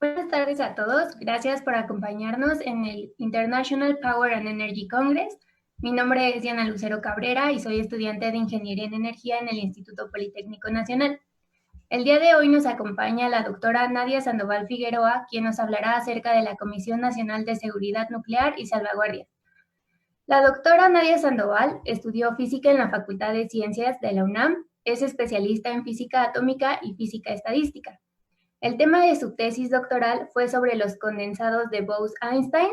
Buenas tardes a todos. Gracias por acompañarnos en el International Power and Energy Congress. Mi nombre es Diana Lucero Cabrera y soy estudiante de Ingeniería en Energía en el Instituto Politécnico Nacional. El día de hoy nos acompaña la doctora Nadia Sandoval Figueroa, quien nos hablará acerca de la Comisión Nacional de Seguridad Nuclear y Salvaguardia. La doctora Nadia Sandoval estudió física en la Facultad de Ciencias de la UNAM, es especialista en física atómica y física estadística. El tema de su tesis doctoral fue sobre los condensados de Bose-Einstein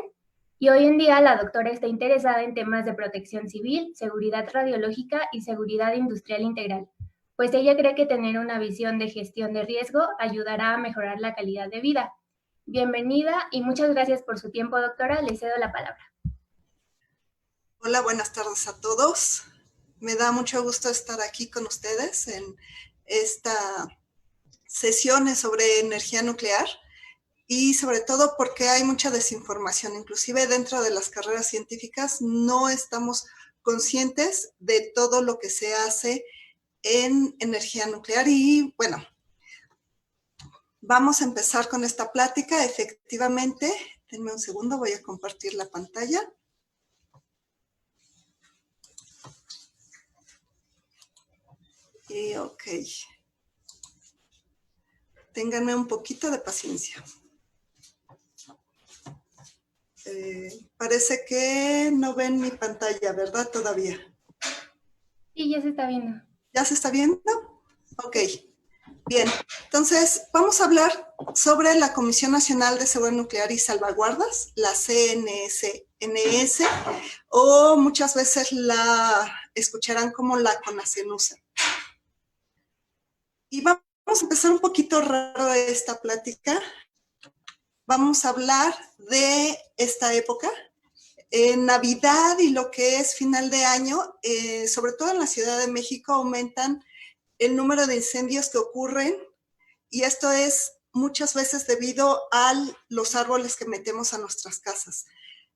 y hoy en día la doctora está interesada en temas de protección civil, seguridad radiológica y seguridad industrial integral, pues ella cree que tener una visión de gestión de riesgo ayudará a mejorar la calidad de vida. Bienvenida y muchas gracias por su tiempo, doctora. Le cedo la palabra. Hola, buenas tardes a todos. Me da mucho gusto estar aquí con ustedes en esta sesión sobre energía nuclear y sobre todo porque hay mucha desinformación. Inclusive dentro de las carreras científicas no estamos conscientes de todo lo que se hace en energía nuclear y bueno, vamos a empezar con esta plática. Efectivamente, denme un segundo, voy a compartir la pantalla. Y ok. Ténganme un poquito de paciencia. Parece que no ven mi pantalla, ¿verdad? Todavía. Sí, ya se está viendo. ¿Ya se está viendo? Ok. Bien. Entonces, vamos a hablar sobre la Comisión Nacional de Seguridad Nuclear y Salvaguardas, la CNSNS, o muchas veces la escucharán como la CONACENUSA. Y vamos a empezar un poquito raro esta plática. Vamos a hablar de esta época, en Navidad y lo que es final de año, sobre todo en la Ciudad de México, aumentan el número de incendios que ocurren y esto es muchas veces debido a los árboles que metemos a nuestras casas.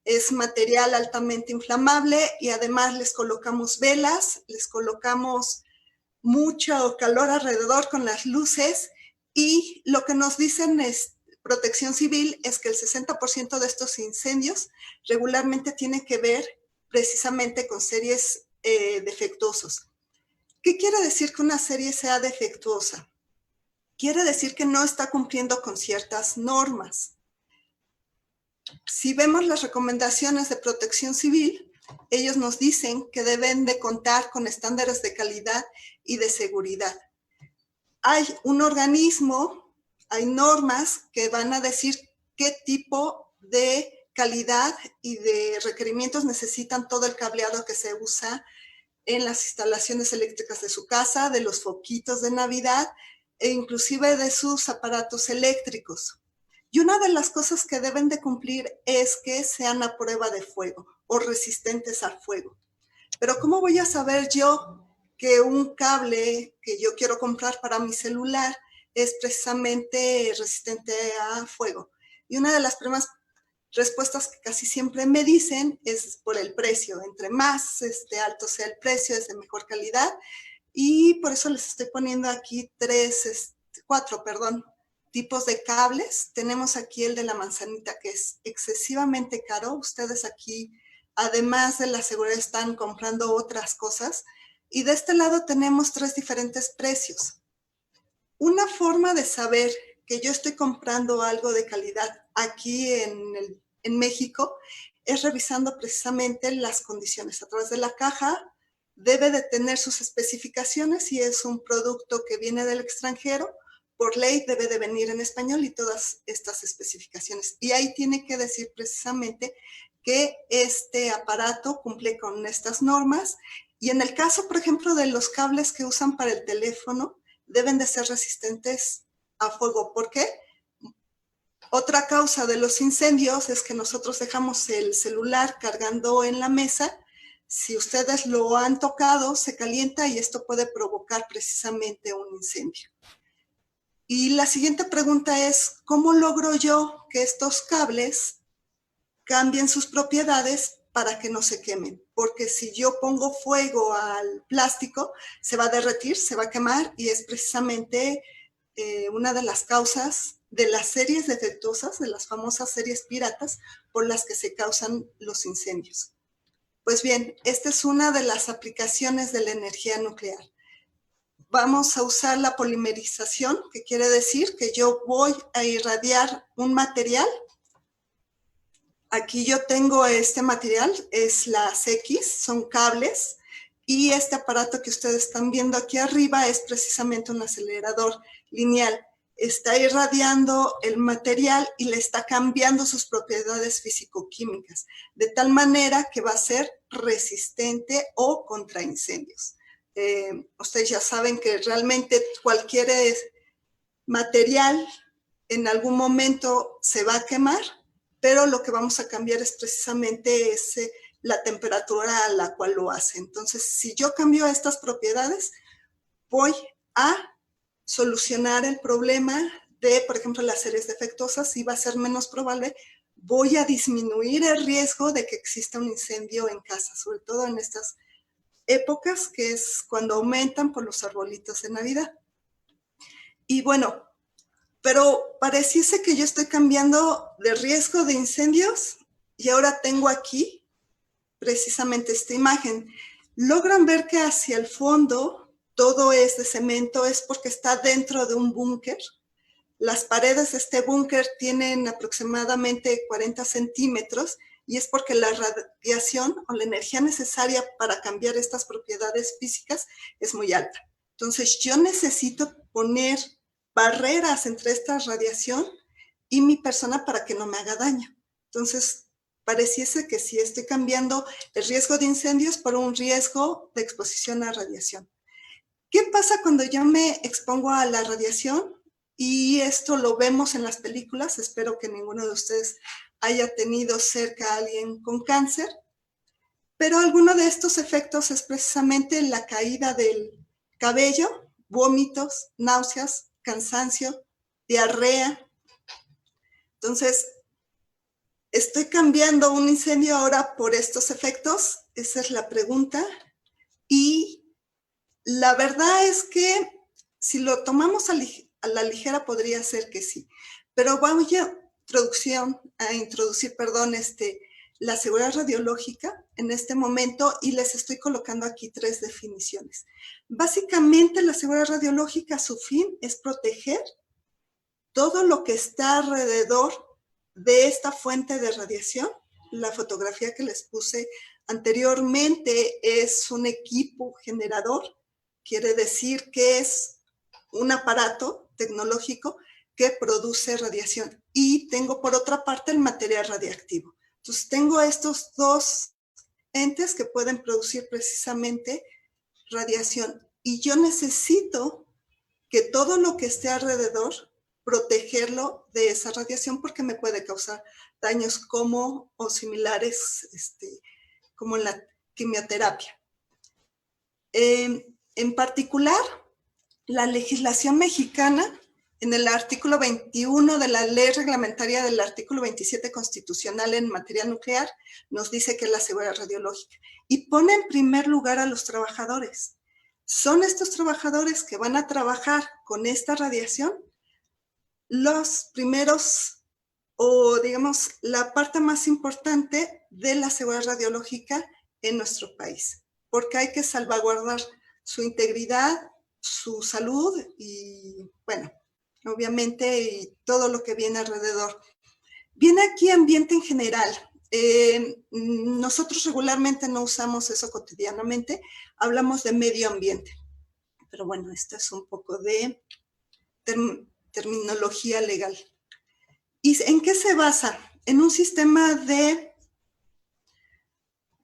Es material altamente inflamable y además les colocamos velas, les colocamos mucho calor alrededor con las luces y lo que nos dicen es Protección Civil es que el 60% de estos incendios regularmente tienen que ver precisamente con series defectuosos. ¿Qué quiere decir que una serie sea defectuosa? Quiere decir que no está cumpliendo con ciertas normas. Si vemos las recomendaciones de Protección Civil, ellos nos dicen que deben de contar con estándares de calidad y de seguridad. Hay un organismo, hay normas que van a decir qué tipo de calidad y de requerimientos necesitan todo el cableado que se usa en las instalaciones eléctricas de su casa, de los foquitos de Navidad e inclusive de sus aparatos eléctricos. Y una de las cosas que deben de cumplir es que sean a prueba de fuego o resistentes al fuego. Pero ¿cómo voy a saber yo que un cable que yo quiero comprar para mi celular es precisamente resistente a fuego? Y una de las primeras respuestas que casi siempre me dicen es por el precio. Entre más alto sea el precio, es de mejor calidad. Y por eso les estoy poniendo aquí cuatro tipos de cables. Tenemos aquí el de la manzanita, que es excesivamente caro. Ustedes aquí, además de la seguridad, están comprando otras cosas. Y de este lado tenemos tres diferentes precios. Una forma de saber que yo estoy comprando algo de calidad aquí en México es revisando precisamente las condiciones. A través de la caja debe de tener sus especificaciones. Si es un producto que viene del extranjero, por ley debe de venir en español y todas estas especificaciones. Y ahí tiene que decir precisamente que este aparato cumple con estas normas. Y en el caso, por ejemplo, de los cables que usan para el teléfono, deben de ser resistentes a fuego. ¿Por qué? Otra causa de los incendios es que nosotros dejamos el celular cargando en la mesa. Si ustedes lo han tocado, se calienta y esto puede provocar precisamente un incendio. Y la siguiente pregunta es, ¿cómo logro yo que estos cables cambien sus propiedades para que no se quemen? Porque si yo pongo fuego al plástico, se va a derretir, se va a quemar y es precisamente una de las causas de las series defectuosas, de las famosas series piratas, por las que se causan los incendios. Pues bien, esta es una de las aplicaciones de la energía nuclear. Vamos a usar la polimerización, que quiere decir que yo voy a irradiar un material. Aquí yo tengo este material, es las X, son cables, y este aparato que ustedes están viendo aquí arriba es precisamente un acelerador lineal. Está irradiando el material y le está cambiando sus propiedades físico-químicas, de tal manera que va a ser resistente o contra incendios. Ustedes ya saben que realmente cualquier material en algún momento se va a quemar, pero lo que vamos a cambiar es precisamente la temperatura a la cual lo hace. Entonces, si yo cambio estas propiedades, voy a solucionar el problema de, por ejemplo, las series defectuosas, y va a ser menos probable. Voy a disminuir el riesgo de que exista un incendio en casa, sobre todo en estas épocas, que es cuando aumentan por los arbolitos de Navidad. Y bueno, pero pareciese que yo estoy cambiando de riesgo de incendios, y ahora tengo aquí precisamente esta imagen. Logran ver que hacia el fondo todo es de cemento, es porque está dentro de un búnker. Las paredes de este búnker tienen aproximadamente 40 centímetros, y es porque la radiación o la energía necesaria para cambiar estas propiedades físicas es muy alta. Entonces yo necesito poner barreras entre esta radiación y mi persona para que no me haga daño. Entonces pareciese que sí estoy cambiando el riesgo de incendios por un riesgo de exposición a radiación. ¿Qué pasa cuando yo me expongo a la radiación? Y esto lo vemos en las películas. Espero que ninguno de ustedes haya tenido cerca a alguien con cáncer, pero alguno de estos efectos es precisamente la caída del cabello, vómitos, náuseas, cansancio, diarrea. Entonces, ¿estoy cambiando un incendio ahora por estos efectos? Esa es la pregunta. Y la verdad es que si lo tomamos a la ligera podría ser que sí, pero vamos a introducir la seguridad radiológica en este momento, y les estoy colocando aquí 3 definiciones. Básicamente, la seguridad radiológica, su fin es proteger todo lo que está alrededor de esta fuente de radiación. La fotografía que les puse anteriormente es un equipo generador. Quiere decir que es un aparato tecnológico que produce radiación. Y tengo por otra parte el material radiactivo. Entonces tengo estos dos entes que pueden producir precisamente radiación. Y yo necesito que todo lo que esté alrededor, protegerlo de esa radiación, porque me puede causar daños como o similares como en la quimioterapia. En particular, la legislación mexicana, en el artículo 21 de la ley reglamentaria del artículo 27 constitucional en materia nuclear, nos dice que es la seguridad radiológica, y pone en primer lugar a los trabajadores. Son estos trabajadores que van a trabajar con esta radiación los primeros, o digamos, la parte más importante de la seguridad radiológica en nuestro país, porque hay que salvaguardar su integridad, su salud y, bueno, obviamente, y todo lo que viene alrededor. Viene aquí ambiente en general. Nosotros regularmente no usamos eso cotidianamente, hablamos de medio ambiente. Pero bueno, esto es un poco de terminología legal. ¿Y en qué se basa? En un sistema de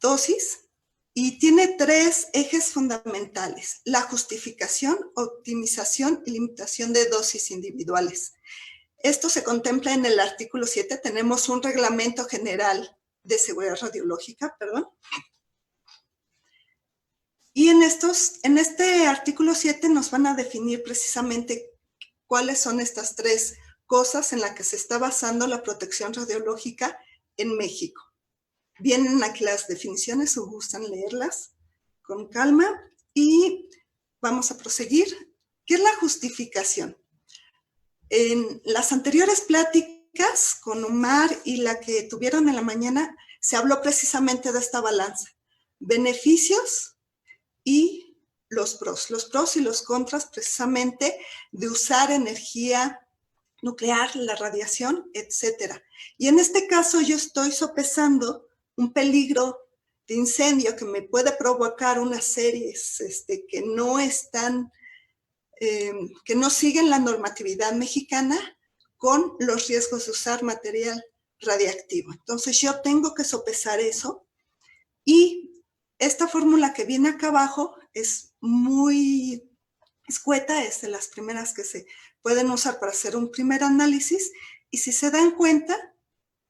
dosis, y tiene 3 ejes fundamentales: la justificación, optimización y limitación de dosis individuales. Esto se contempla en el artículo 7. Tenemos un reglamento general de seguridad radiológica, y en este artículo 7 nos van a definir precisamente cuáles son estas 3 cosas en las que se está basando la protección radiológica en México. Vienen aquí las definiciones, si gustan leerlas con calma, y vamos a proseguir. ¿Qué es la justificación? En las anteriores pláticas con Omar y la que tuvieron en la mañana, se habló precisamente de esta balanza. Beneficios y los pros y los contras precisamente de usar energía nuclear, la radiación, etcétera. Y en este caso yo estoy sopesando un peligro de incendio que me puede provocar unas series que no están, que no siguen la normatividad mexicana con los riesgos de usar material radiactivo. Entonces yo tengo que sopesar eso y esta fórmula que viene acá abajo es muy escueta, es de las primeras que se pueden usar para hacer un primer análisis y si se dan cuenta,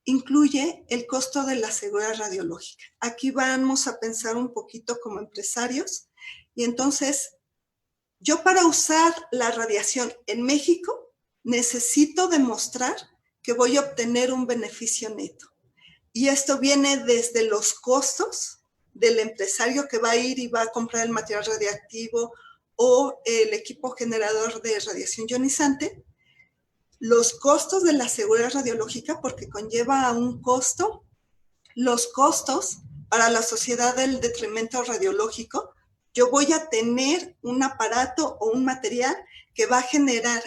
incluye el costo de la seguridad radiológica. Aquí vamos a pensar un poquito como empresarios y entonces yo para usar la radiación en México necesito demostrar que voy a obtener un beneficio neto. Y esto viene desde los costos del empresario que va a ir y va a comprar el material radiactivo o el equipo generador de radiación ionizante, los costos de la seguridad radiológica, porque conlleva a un costo, los costos para la sociedad del detrimento radiológico. Yo voy a tener un aparato o un material que va a generar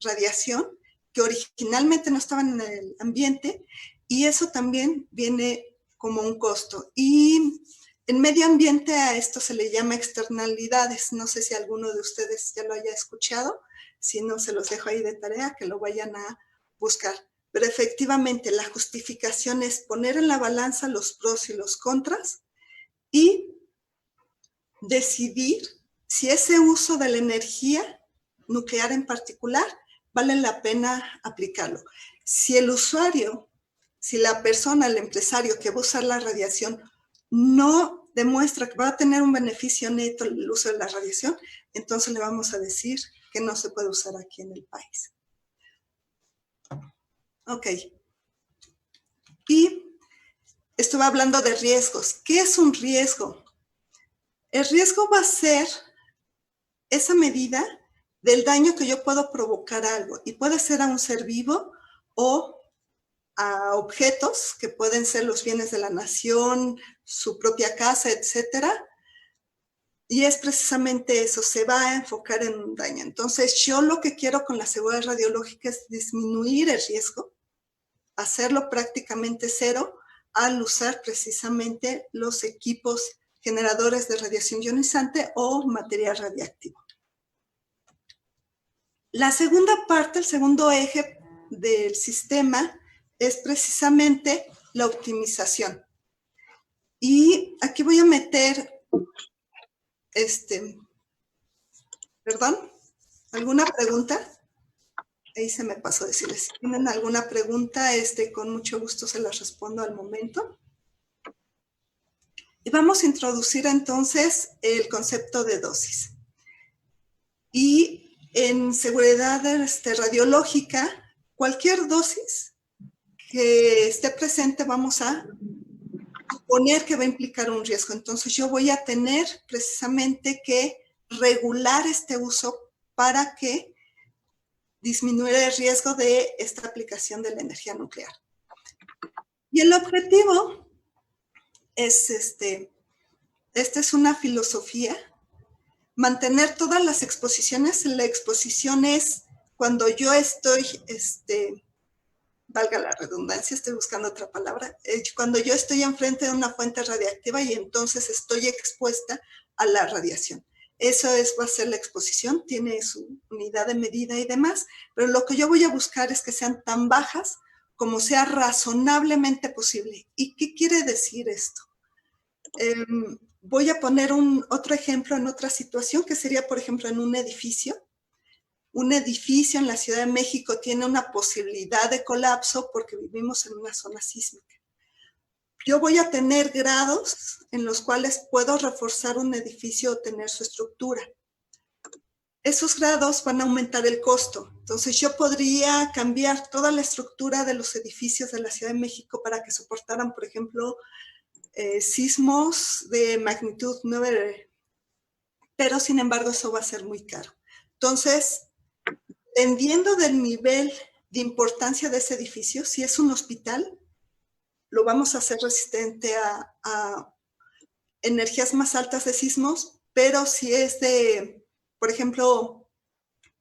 radiación que originalmente no estaban en el ambiente y eso también viene como un costo. Y en medio ambiente a esto se le llama externalidades. No sé si alguno de ustedes ya lo haya escuchado. Si no, se los dejo ahí de tarea, que lo vayan a buscar. Pero efectivamente la justificación es poner en la balanza los pros y los contras y decidir si ese uso de la energía nuclear en particular vale la pena aplicarlo. Si el usuario, si la persona, el empresario que va a usar la radiación no demuestra que va a tener un beneficio neto el uso de la radiación, entonces le vamos a decir que no se puede usar aquí en el país. Ok. Y estuve hablando de riesgos. ¿Qué es un riesgo? El riesgo va a ser esa medida del daño que yo puedo provocar a algo y puede ser a un ser vivo o a objetos que pueden ser los bienes de la nación, su propia casa, etcétera. Y es precisamente eso, se va a enfocar en un daño. Entonces, yo lo que quiero con la seguridad radiológica es disminuir el riesgo, hacerlo prácticamente cero al usar precisamente los equipos generadores de radiación ionizante o material radiactivo. La segunda parte, el segundo eje del sistema es precisamente la optimización. Y aquí voy a meter, perdón, ¿alguna pregunta? Ahí se me pasó decirles, si tienen alguna pregunta, con mucho gusto se las respondo al momento. Y vamos a introducir entonces el concepto de dosis. Y en seguridad radiológica, cualquier dosis que esté presente vamos a suponer que va a implicar un riesgo. Entonces yo voy a tener precisamente que regular este uso para que disminuya el riesgo de esta aplicación de la energía nuclear. Y el objetivo es, esta es una filosofía, mantener todas las exposiciones. La exposición es cuando yo estoy, valga la redundancia, estoy buscando otra palabra, cuando yo estoy enfrente de una fuente radiactiva y entonces estoy expuesta a la radiación. Eso va a ser la exposición, tiene su unidad de medida y demás, pero lo que yo voy a buscar es que sean tan bajas como sea razonablemente posible. ¿Y qué quiere decir esto? Voy a poner otro ejemplo en otra situación, que sería, por ejemplo, en un edificio. Un edificio en la Ciudad de México tiene una posibilidad de colapso porque vivimos en una zona sísmica. Yo voy a tener grados en los cuales puedo reforzar un edificio o tener su estructura. Esos grados van a aumentar el costo. Entonces yo podría cambiar toda la estructura de los edificios de la Ciudad de México para que soportaran, por ejemplo, sismos de magnitud 9, pero sin embargo eso va a ser muy caro. Entonces, dependiendo del nivel de importancia de ese edificio, si es un hospital, lo vamos a hacer resistente a energías más altas de sismos, pero si es de, por ejemplo,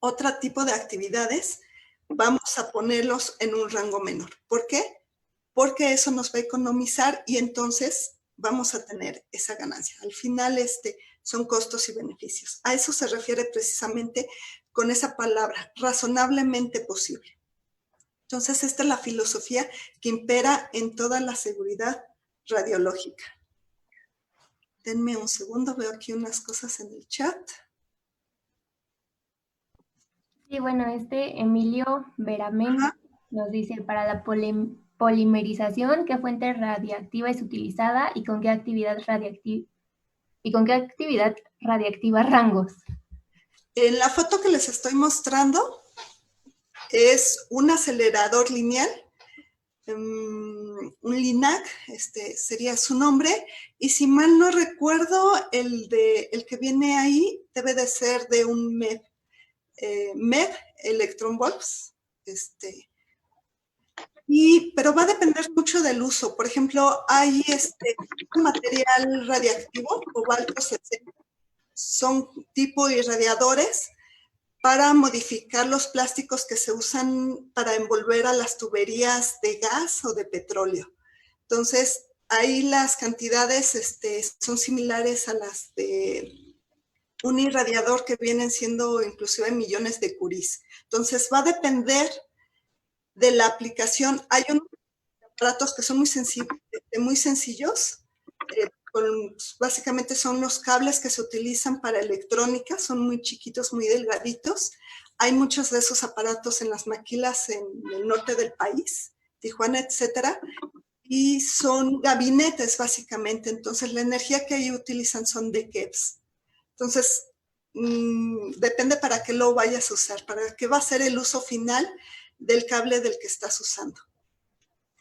otro tipo de actividades, vamos a ponerlos en un rango menor. ¿Por qué? Porque eso nos va a economizar y entonces vamos a tener esa ganancia. Al final, son costos y beneficios. A eso se refiere precisamente con esa palabra, razonablemente posible. Entonces, esta es la filosofía que impera en toda la seguridad radiológica. Denme un segundo, veo aquí unas cosas en el chat. Sí, bueno, Emilio Veramente nos dice, para la polimerización, ¿qué fuente radiactiva es utilizada y con qué actividad radiactiva rangos? En la foto que les estoy mostrando es un acelerador lineal, un LINAC, sería su nombre, y si mal no recuerdo, el que viene ahí debe de ser de un MEV, Electron Volts, pero va a depender mucho del uso. Por ejemplo, hay un material radiactivo, cobalto 60, son tipo irradiadores para modificar los plásticos que se usan para envolver a las tuberías de gas o de petróleo. Entonces, ahí las cantidades son similares a las de un irradiador que vienen siendo inclusive millones de curies. Entonces, va a depender de la aplicación. Hay unos aparatos que son muy sencillos, básicamente son los cables que se utilizan para electrónica, son muy chiquitos, muy delgaditos. Hay muchos de esos aparatos en las maquilas en el norte del país, Tijuana, etcétera, y son gabinetes básicamente. Entonces la energía que ahí utilizan son de KEVs. Entonces depende para qué lo vayas a usar, para qué va a ser el uso final del cable del que estás usando.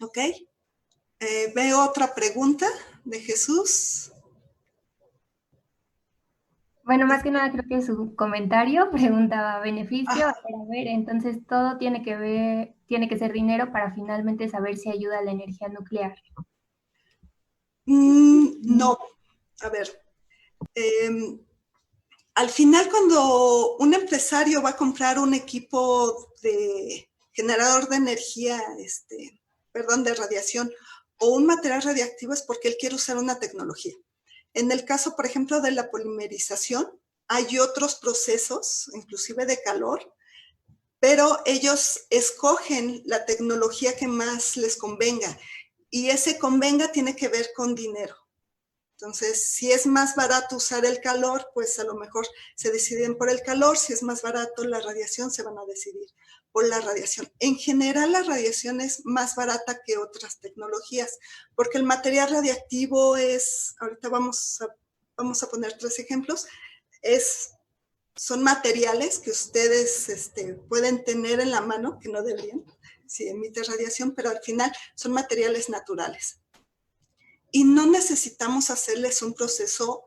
¿Ok? Veo otra pregunta de Jesús. Bueno, más que nada creo que su comentario preguntaba beneficio. A ver, entonces todo tiene que ser dinero para finalmente saber si ayuda a la energía nuclear. No, a ver, al final cuando un empresario va a comprar un equipo de generador de energía, de radiación o un material radiactivo es porque él quiere usar una tecnología. En el caso, por ejemplo, de la polimerización, hay otros procesos, inclusive de calor, pero ellos escogen la tecnología que más les convenga y ese convenga tiene que ver con dinero. Entonces, si es más barato usar el calor, pues a lo mejor se deciden por el calor. Si es más barato la radiación, se van a decidir por la radiación. En general, la radiación es más barata que otras tecnologías, porque el material radiactivo es, ahorita vamos a poner 3 ejemplos, son materiales que ustedes pueden tener en la mano, que no deberían, si emite radiación, pero al final son materiales naturales. Y no necesitamos hacerles un proceso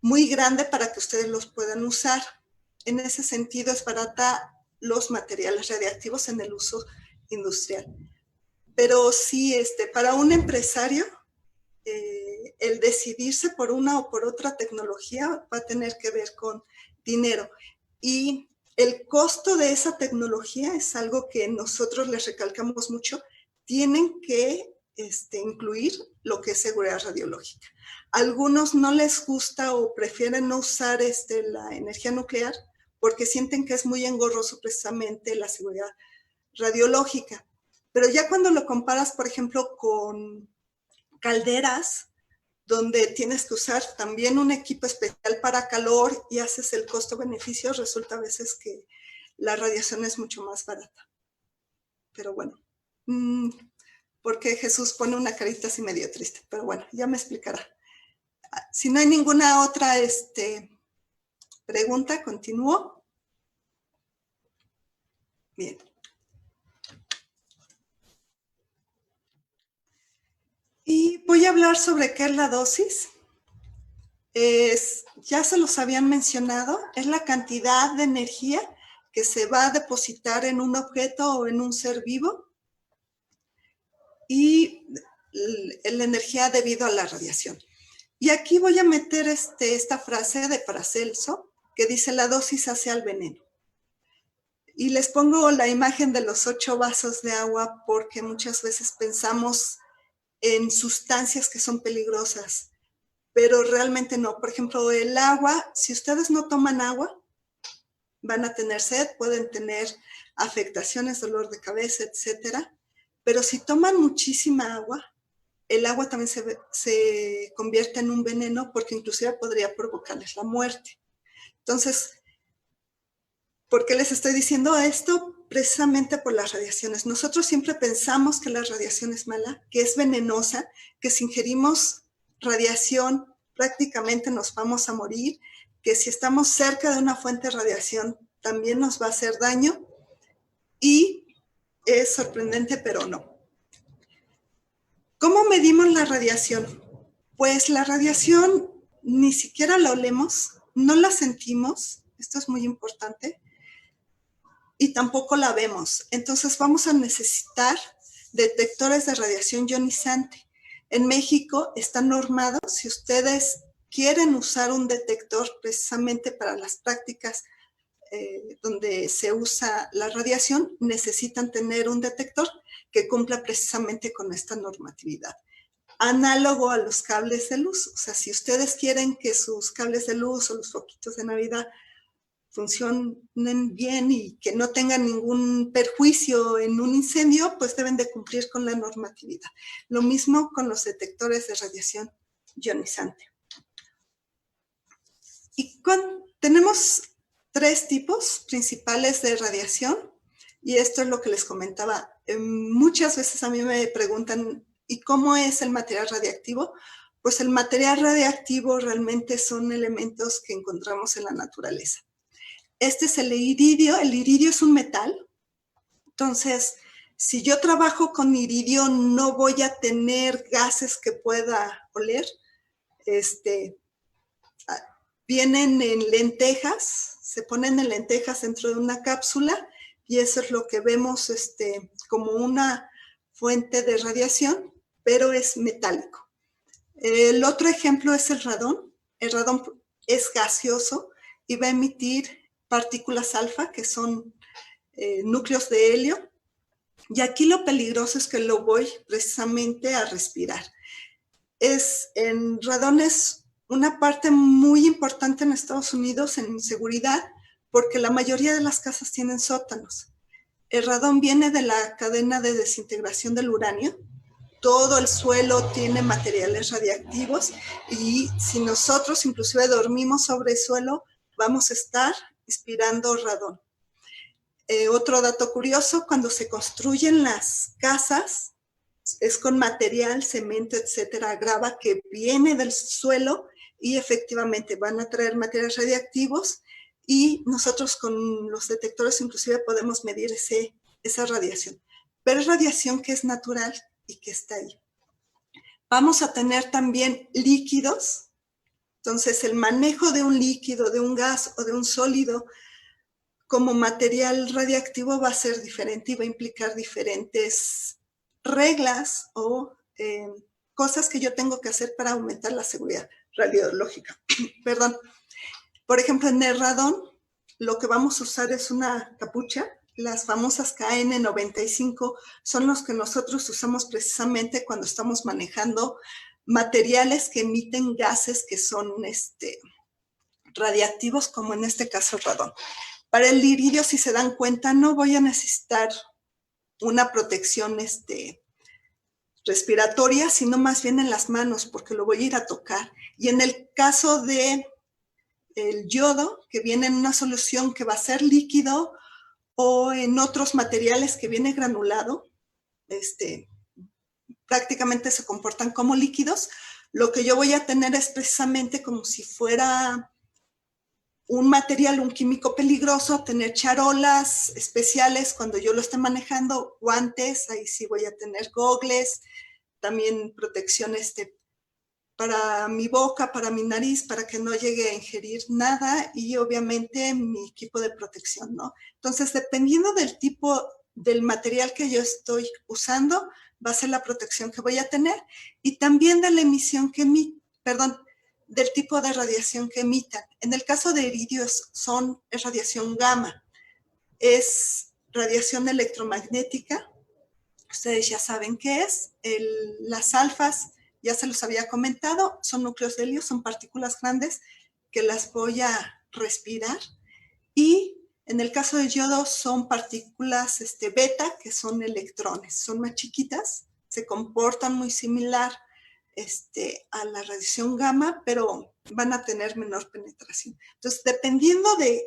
muy grande para que ustedes los puedan usar. En ese sentido es barata los materiales radiactivos en el uso industrial. Pero sí, para un empresario, el decidirse por una o por otra tecnología va a tener que ver con dinero. Y el costo de esa tecnología es algo que nosotros les recalcamos mucho. Tienen que incluir lo que es seguridad radiológica. A algunos no les gusta o prefieren no usar la energía nuclear porque sienten que es muy engorroso precisamente la seguridad radiológica. Pero ya cuando lo comparas, por ejemplo, con calderas, donde tienes que usar también un equipo especial para calor y haces el costo-beneficio, resulta a veces que la radiación es mucho más barata. Pero bueno, porque Jesús pone una carita así medio triste, pero bueno, ya me explicará. Si no hay ninguna otra pregunta, continúo. Bien. Y voy a hablar sobre qué es la dosis. Ya se los habían mencionado, es la cantidad de energía que se va a depositar en un objeto o en un ser vivo y la energía debido a la radiación. Y aquí voy a meter esta frase de Paracelso que dice: la dosis hace al veneno. Y les pongo la imagen de los 8 vasos de agua porque muchas veces pensamos en sustancias que son peligrosas, pero realmente no. Por ejemplo, el agua, si ustedes no toman agua, van a tener sed, pueden tener afectaciones, dolor de cabeza, etcétera. Pero si toman muchísima agua, el agua también se convierte en un veneno porque inclusive podría provocarles la muerte. Entonces, ¿por qué les estoy diciendo esto? Precisamente por las radiaciones. Nosotros siempre pensamos que la radiación es mala, que es venenosa, que si ingerimos radiación prácticamente nos vamos a morir, que si estamos cerca de una fuente de radiación también nos va a hacer daño, y es sorprendente, pero no. ¿Cómo medimos la radiación? Pues la radiación ni siquiera la olemos, no la sentimos, esto es muy importante, y tampoco la vemos. Entonces vamos a necesitar detectores de radiación ionizante. En México está normado, si ustedes quieren usar un detector precisamente para las prácticas donde se usa la radiación, necesitan tener un detector que cumpla precisamente con esta normatividad. Análogo a los cables de luz. O sea, si ustedes quieren que sus cables de luz o los foquitos de Navidad funcionen bien y que no tengan ningún perjuicio en un incendio, pues deben de cumplir con la normatividad. Lo mismo con los detectores de radiación ionizante. Y tenemos 3 tipos principales de radiación, y esto es lo que les comentaba. Muchas veces a mí me preguntan, ¿y cómo es el material radiactivo? Pues el material radiactivo realmente son elementos que encontramos en la naturaleza. Este es el iridio. El iridio es un metal. Entonces, si yo trabajo con iridio, no voy a tener gases que pueda oler. Vienen en lentejas, se ponen en lentejas dentro de una cápsula, y eso es lo que vemos como una fuente de radiación, pero es metálico. El otro ejemplo es el radón. El radón es gaseoso y va a emitir partículas alfa, que son núcleos de helio, y aquí lo peligroso es que lo voy precisamente a respirar. En radón es una parte muy importante en Estados Unidos en seguridad, porque la mayoría de las casas tienen sótanos. El radón viene de la cadena de desintegración del uranio. Todo el suelo tiene materiales radiactivos, y si nosotros inclusive dormimos sobre el suelo, vamos a estar inspirando radón. Otro dato curioso: cuando se construyen las casas, es con material, cemento, etcétera, grava, que viene del suelo, y efectivamente van a traer materiales radiactivos, y nosotros con los detectores inclusive podemos medir esa radiación. Pero es radiación que es natural y que está ahí. Vamos a tener también líquidos. Entonces, el manejo de un líquido, de un gas o de un sólido como material radiactivo va a ser diferente y va a implicar diferentes reglas o cosas que yo tengo que hacer para aumentar la seguridad radiológica. Perdón. Por ejemplo, en el radón, lo que vamos a usar es una capucha. Las famosas KN95 son los que nosotros usamos precisamente cuando estamos manejando materiales que emiten gases que son radiactivos, como en este caso el radón. Para el iridio, si se dan cuenta, no voy a necesitar una protección respiratoria, sino más bien en las manos, porque lo voy a ir a tocar. Y en el caso del yodo, que viene en una solución que va a ser líquido, o en otros materiales que viene granulado, prácticamente se comportan como líquidos. Lo que yo voy a tener es precisamente como si fuera un material, un químico peligroso, tener charolas especiales cuando yo lo esté manejando, guantes, ahí sí voy a tener gogles, también protección para mi boca, para mi nariz, para que no llegue a ingerir nada y obviamente mi equipo de protección, ¿no? Entonces, dependiendo del tipo del material que yo estoy usando, va a ser la protección que voy a tener y también de la emisión que del tipo de radiación que emitan. En el caso de iridio es radiación gamma, es radiación electromagnética. Ustedes ya saben qué es. Las alfas, ya se los había comentado, son núcleos de helio, son partículas grandes que las voy a respirar. Y en el caso de yodo son partículas beta, que son electrones, son más chiquitas, se comportan muy similar a la radiación gamma, pero van a tener menor penetración. Entonces, dependiendo de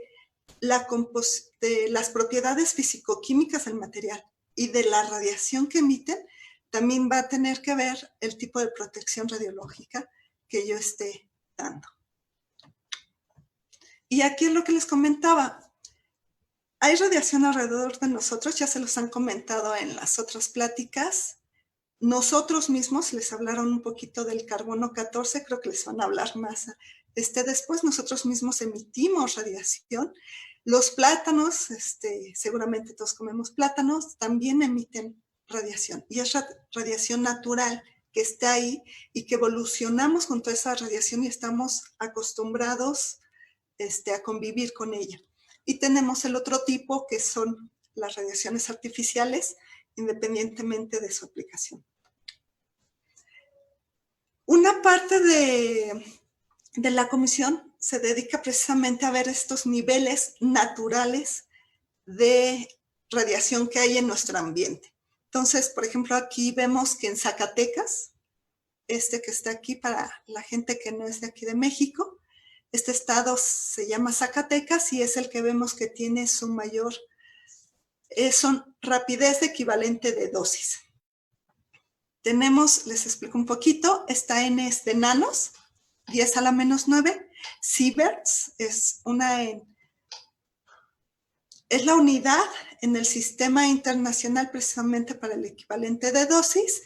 las propiedades fisicoquímicas del material y de la radiación que emiten, también va a tener que ver el tipo de protección radiológica que yo esté dando. Y aquí es lo que les comentaba. Hay radiación alrededor de nosotros, ya se los han comentado en las otras pláticas. Nosotros mismos les hablaron un poquito del carbono 14, creo que les van a hablar más después. Nosotros mismos emitimos radiación. Los plátanos, seguramente todos comemos plátanos, también emiten radiación. Y es radiación natural que está ahí y que evolucionamos con toda esa radiación y estamos acostumbrados a convivir con ella. Y tenemos el otro tipo que son las radiaciones artificiales, independientemente de su aplicación. Una parte de la comisión se dedica precisamente a ver estos niveles naturales de radiación que hay en nuestro ambiente. Entonces, por ejemplo, aquí vemos que en Zacatecas, que está aquí para la gente que no es de aquí de México, este estado se llama Zacatecas y es el que vemos que tiene su mayor rapidez equivalente de dosis. Tenemos, les explico un poquito, esta N es de nanos, 10 a la menos 9. Sieverts es la unidad en el sistema internacional precisamente para el equivalente de dosis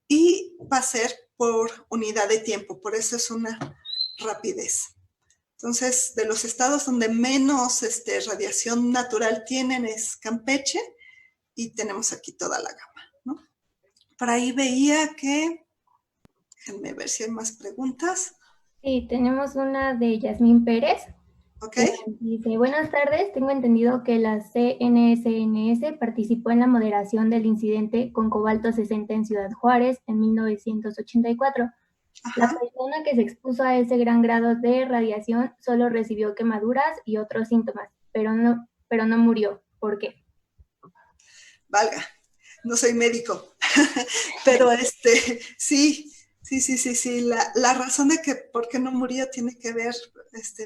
y va a ser por unidad de tiempo, por eso es una rapidez. Entonces, de los estados donde menos radiación natural tienen es Campeche y tenemos aquí toda la gama, ¿no? Por ahí veía que, déjenme ver si hay más preguntas. Sí, tenemos una de Yasmín Pérez. Ok. Dice, buenas tardes, tengo entendido que la CNSNS participó en la moderación del incidente con cobalto 60 en Ciudad Juárez en 1984. Ajá. La persona que se expuso a ese gran grado de radiación solo recibió quemaduras y otros síntomas, pero no murió. ¿Por qué? Valga, no soy médico, pero sí. La razón de que por qué no murió tiene que ver,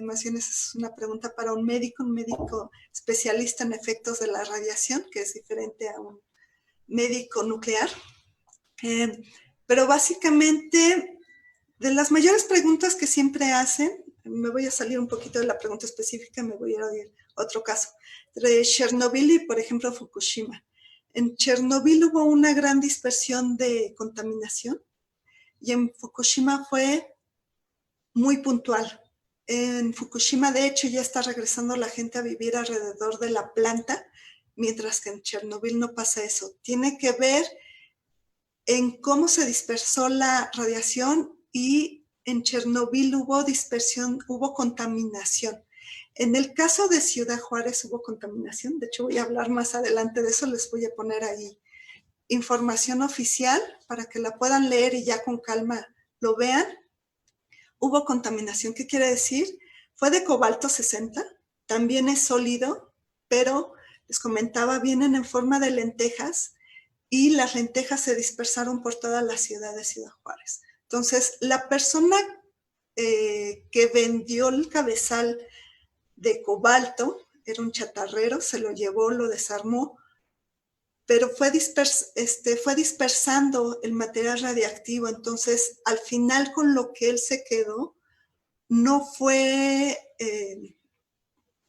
más bien es una pregunta para un médico especialista en efectos de la radiación, que es diferente a un médico nuclear. Pero básicamente, de las mayores preguntas que siempre hacen, me voy a salir un poquito de la pregunta específica, me voy a ir a otro caso, de Chernobyl y, por ejemplo, Fukushima. En Chernobyl hubo una gran dispersión de contaminación y en Fukushima fue muy puntual. En Fukushima, de hecho, ya está regresando la gente a vivir alrededor de la planta, mientras que en Chernobyl no pasa eso. Tiene que ver en cómo se dispersó la radiación y en Chernobyl hubo dispersión, hubo contaminación. En el caso de Ciudad Juárez hubo contaminación, de hecho voy a hablar más adelante de eso, les voy a poner ahí información oficial para que la puedan leer y ya con calma lo vean. Hubo contaminación, ¿qué quiere decir? Fue de cobalto 60, también es sólido, pero les comentaba, vienen en forma de lentejas y las lentejas se dispersaron por toda la ciudad de Ciudad Juárez. Entonces, la persona que vendió el cabezal de cobalto, era un chatarrero, se lo llevó, lo desarmó, pero fue dispersando el material radiactivo, entonces al final con lo que él se quedó no fue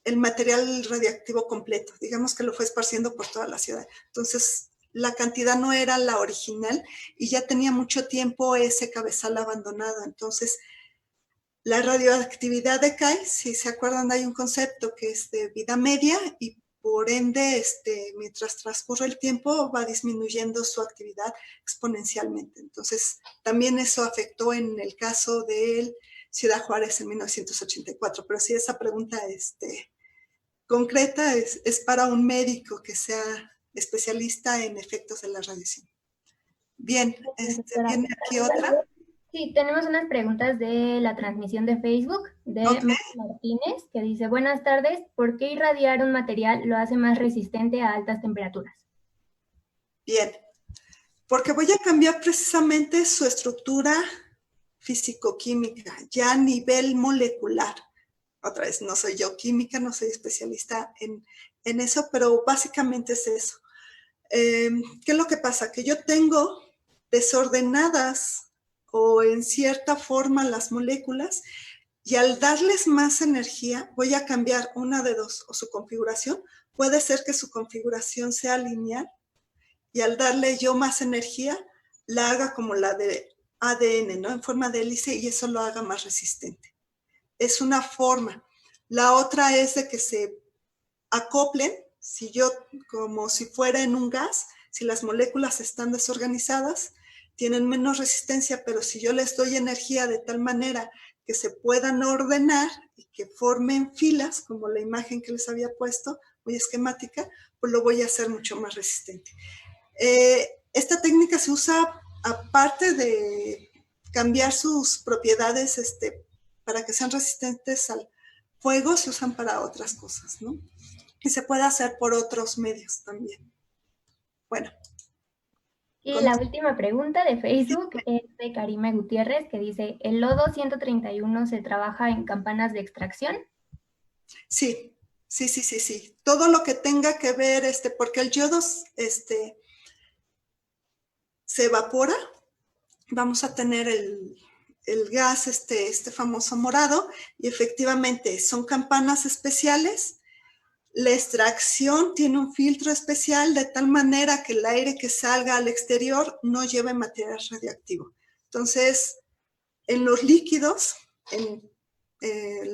el material radiactivo completo, digamos que lo fue esparciendo por toda la ciudad. Entonces la cantidad no era la original y ya tenía mucho tiempo ese cabezal abandonado. Entonces, la radioactividad decae, si se acuerdan, hay un concepto que es de vida media y por ende, mientras transcurre el tiempo, va disminuyendo su actividad exponencialmente. Entonces, también eso afectó en el caso de Ciudad Juárez en 1984. Pero sí, esa pregunta concreta es para un médico que sea especialista en efectos de la radiación. Bien, viene aquí otra. Sí, tenemos unas preguntas de la transmisión de Facebook de Martínez, que dice, buenas tardes, ¿por qué irradiar un material lo hace más resistente a altas temperaturas? Bien, porque voy a cambiar precisamente su estructura físico-química, ya a nivel molecular. Otra vez, no soy yo química, no soy especialista en eso, pero básicamente es eso. ¿Qué es lo que pasa? Que yo tengo desordenadas o en cierta forma las moléculas y al darles más energía voy a cambiar una de dos, o su configuración. Puede ser que su configuración sea lineal y al darle yo más energía la haga como la de ADN, ¿no? En forma de hélice y eso lo haga más resistente. Es una forma. La otra es de que se acoplen, si yo, como si fuera en un gas, si las moléculas están desorganizadas, tienen menos resistencia, pero si yo les doy energía de tal manera que se puedan ordenar y que formen filas, como la imagen que les había puesto, muy esquemática, pues lo voy a hacer mucho más resistente. Esta técnica se usa aparte de cambiar sus propiedades para que sean resistentes al fuego, se usan para otras cosas, ¿no? Y se puede hacer por otros medios también. Bueno. Y la última pregunta de Facebook es de Karime Gutiérrez, que dice, ¿el lodo 131 se trabaja en campanas de extracción? Sí. Todo lo que tenga que ver, porque el yodo se evapora, vamos a tener el gas, este famoso morado, y efectivamente son campanas especiales. La extracción tiene un filtro especial de tal manera que el aire que salga al exterior no lleve material radioactivo. Entonces, en los líquidos, en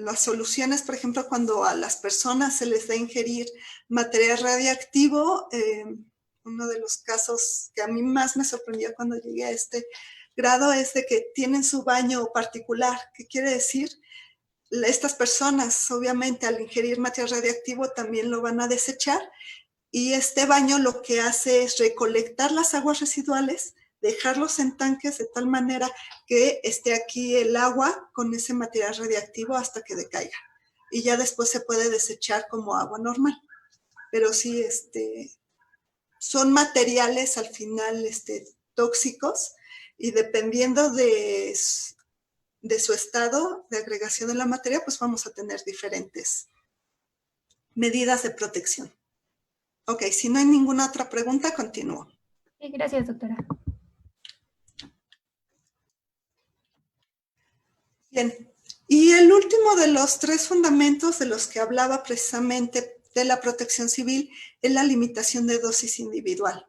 las soluciones, por ejemplo, cuando a las personas se les da a ingerir material radioactivo, uno de los casos que a mí más me sorprendió cuando llegué a este grado es de que tienen su baño particular. ¿Qué quiere decir? Estas personas, obviamente, al ingerir material radioactivo también lo van a desechar y este baño lo que hace es recolectar las aguas residuales, dejarlos en tanques de tal manera que esté aquí el agua con ese material radioactivo hasta que decaiga. Y ya después se puede desechar como agua normal. Pero sí, son materiales al final tóxicos y dependiendo de su estado de agregación de la materia, pues vamos a tener diferentes medidas de protección. Ok, si no hay ninguna otra pregunta, continúo. Sí, gracias, doctora. Bien, y el último de los 3 fundamentos de los que hablaba precisamente de la protección civil es la limitación de dosis individual.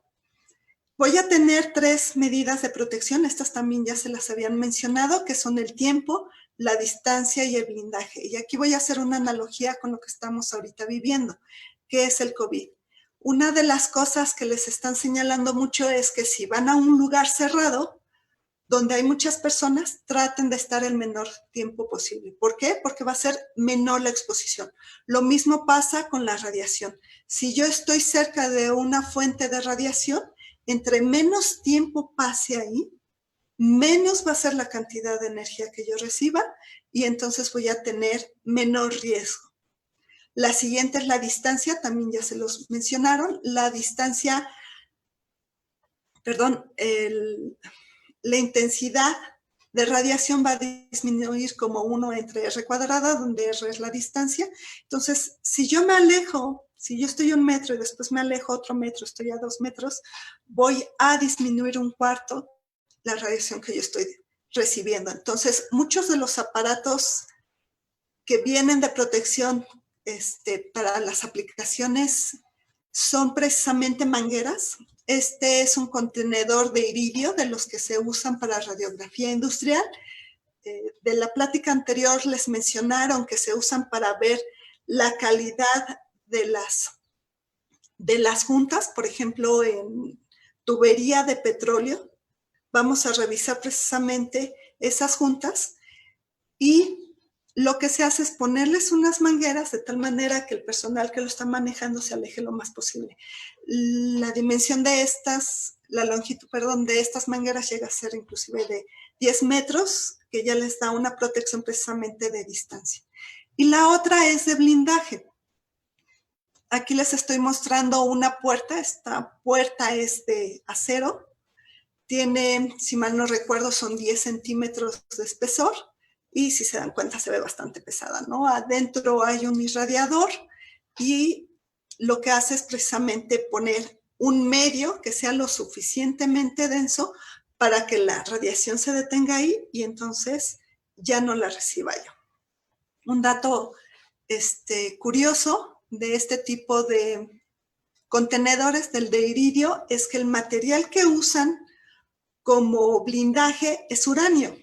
Voy a tener 3 medidas de protección, estas también ya se las habían mencionado, que son el tiempo, la distancia y el blindaje. Y aquí voy a hacer una analogía con lo que estamos ahorita viviendo, que es el COVID. Una de las cosas que les están señalando mucho es que si van a un lugar cerrado, donde hay muchas personas, traten de estar el menor tiempo posible. ¿Por qué? Porque va a ser menor la exposición. Lo mismo pasa con la radiación. Si yo estoy cerca de una fuente de radiación, entre menos tiempo pase ahí, menos va a ser la cantidad de energía que yo reciba y entonces voy a tener menor riesgo. La siguiente es la distancia, también ya se los mencionaron. La distancia, la intensidad de radiación va a disminuir como 1 entre R cuadrada, donde R es la distancia. Entonces, si yo me alejo, si yo estoy 1 metro y después me alejo otro metro, estoy a 2 metros, voy a disminuir 1/4 la radiación que yo estoy recibiendo. Entonces, muchos de los aparatos que vienen de protección para las aplicaciones son precisamente mangueras. Este es un contenedor de iridio de los que se usan para radiografía industrial. De la plática anterior les mencionaron que se usan para ver la calidad de las juntas, por ejemplo, en tubería de petróleo. Vamos a revisar precisamente esas juntas y lo que se hace es ponerles unas mangueras de tal manera que el personal que lo está manejando se aleje lo más posible. La dimensión de estas, la longitud, perdón, de estas mangueras llega a ser inclusive de 10 metros, que ya les da una protección precisamente de distancia. Y la otra es de blindaje. Aquí les estoy mostrando una puerta. Esta puerta es de acero. Tiene, si mal no recuerdo, son 10 centímetros de espesor. Y si se dan cuenta, se ve bastante pesada, ¿no? Adentro hay un irradiador y lo que hace es precisamente poner un medio que sea lo suficientemente denso para que la radiación se detenga ahí y entonces ya no la reciba yo. Un dato curioso de este tipo de contenedores del de iridio es que el material que usan como blindaje es uranio.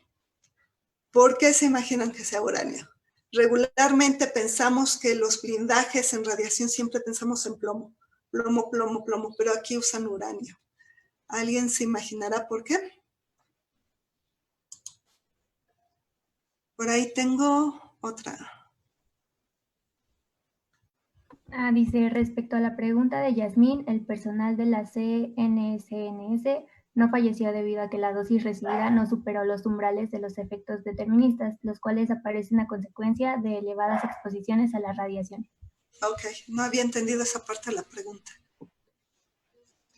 ¿Por qué se imaginan que sea uranio? Regularmente pensamos que los blindajes en radiación siempre pensamos en plomo, plomo, plomo, plomo, pero aquí usan uranio. ¿Alguien se imaginará por qué? Por ahí tengo otra. Dice, respecto a la pregunta de Yasmín, el personal de la CNSNS no falleció debido a que la dosis recibida no superó los umbrales de los efectos deterministas, los cuales aparecen a consecuencia de elevadas exposiciones a la radiación. Ok, no había entendido esa parte de la pregunta.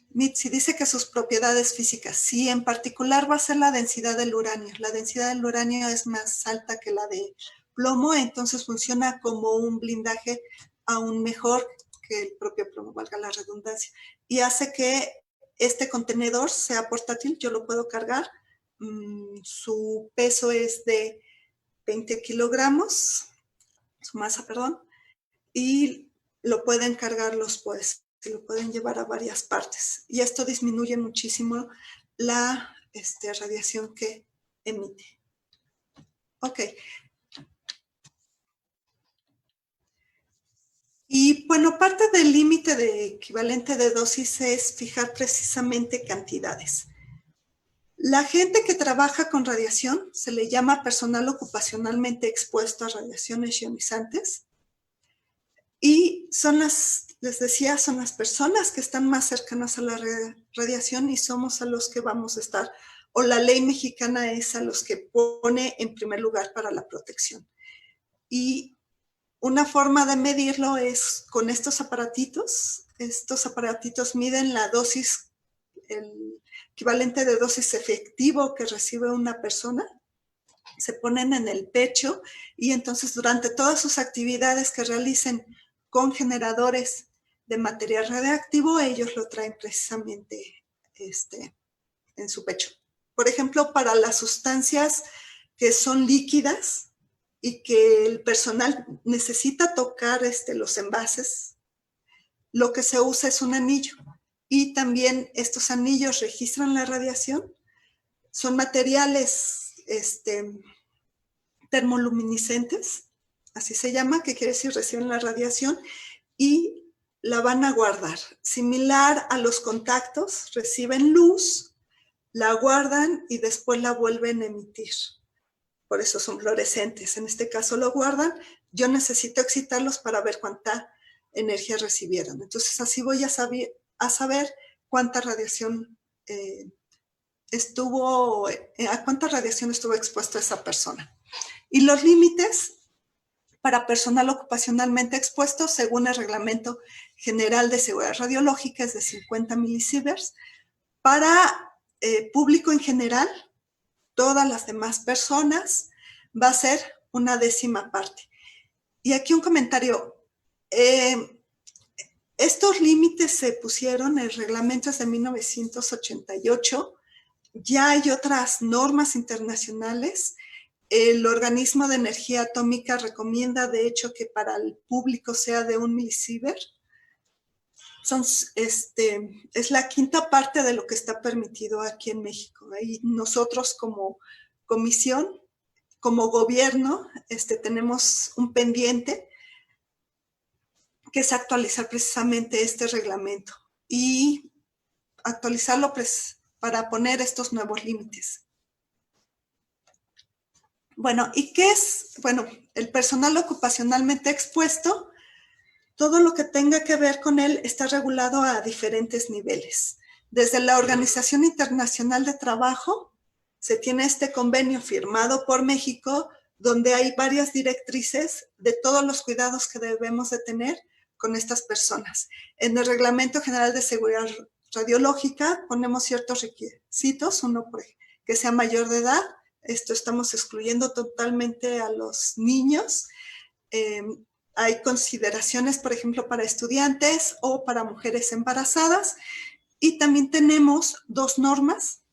Mitzi dice que sus propiedades físicas, sí, en particular va a ser la densidad del uranio. La densidad del uranio es más alta que la de plomo, entonces funciona como un blindaje aún mejor que el propio plomo, valga la redundancia. Y hace que este contenedor sea portátil, yo lo puedo cargar. Su peso es de 20 kilogramos, su masa, perdón, y lo pueden cargar los pues, lo pueden llevar a varias partes. Y esto disminuye muchísimo la radiación que emite. Ok. Y bueno, parte del límite de equivalente de dosis es fijar precisamente cantidades. La gente que trabaja con radiación se le llama personal ocupacionalmente expuesto a radiaciones ionizantes. Y son les decía, son las personas que están más cercanas a la radiación y somos a los que vamos a estar, o la ley mexicana es a los que pone en primer lugar para la protección. Y una forma de medirlo es con estos aparatitos. Estos aparatitos miden la dosis, el equivalente de dosis efectivo que recibe una persona. Se ponen en el pecho y entonces durante todas sus actividades que realicen con generadores de material radiactivo, ellos lo traen precisamente en su pecho. Por ejemplo, para las sustancias que son líquidas y que el personal necesita tocar los envases, lo que se usa es un anillo. Y también estos anillos registran la radiación. Son materiales termoluminiscentes, así se llama, que quiere decir reciben la radiación y la van a guardar. Similar a los contactos, reciben luz, la guardan y después la vuelven a emitir. Por eso son fluorescentes. En este caso lo guardan. Yo necesito excitarlos para ver cuánta energía recibieron. Entonces así voy a saber cuánta radiación a cuánta radiación estuvo expuesta esa persona. Y los límites para personal ocupacionalmente expuesto, según el Reglamento General de Seguridad Radiológica, es de 50 milisieverts. Para público en general, todas las demás personas, va a ser una 10ª parte. Y aquí un comentario. Estos límites se pusieron en reglamentos de 1988. Ya hay otras normas internacionales. El Organismo de Energía Atómica recomienda, de hecho, que para el público sea de 1 milisievert. es la quinta parte de lo que está permitido aquí en México. Y nosotros como comisión, como gobierno, tenemos un pendiente que es actualizar precisamente este reglamento y actualizarlo para poner estos nuevos límites. Bueno, ¿y qué es? Bueno, el personal ocupacionalmente expuesto, todo lo que tenga que ver con él está regulado a diferentes niveles. Desde la Organización Internacional de Trabajo se tiene este convenio firmado por México donde hay varias directrices de todos los cuidados que debemos de tener con estas personas. En el Reglamento General de Seguridad Radiológica ponemos ciertos requisitos, uno que sea mayor de edad, esto estamos excluyendo totalmente a los niños. Hay consideraciones, por ejemplo, para estudiantes o para mujeres embarazadas. Y también tenemos dos normas.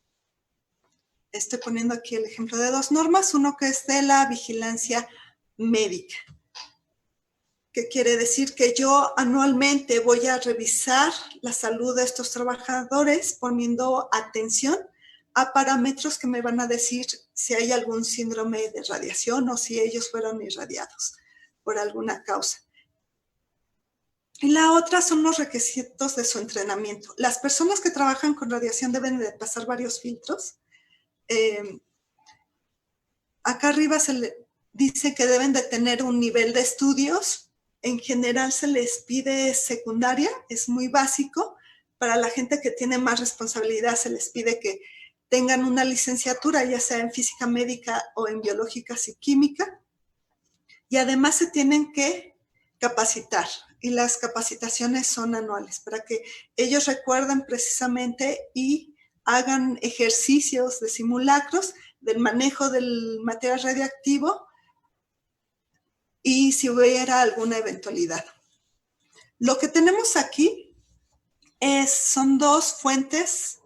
Estoy poniendo aquí el ejemplo de dos normas. Uno que es de la vigilancia médica, que quiere decir que yo anualmente voy a revisar la salud de estos trabajadores poniendo atención a parámetros que me van a decir si hay algún síndrome de radiación o si ellos fueron irradiados por alguna causa. Y la otra son los requisitos de su entrenamiento. Las personas que trabajan con radiación deben de pasar varios filtros. Acá arriba se le dice que deben de tener un nivel de estudios. En general se les pide secundaria, es muy básico. Para la gente que tiene más responsabilidad se les pide que tengan una licenciatura, ya sea en física médica o en biológicas y química. Y además se tienen que capacitar, y las capacitaciones son anuales para que ellos recuerden precisamente y hagan ejercicios de simulacros del manejo del material radiactivo y si hubiera alguna eventualidad. Lo que tenemos aquí son dos fuentes.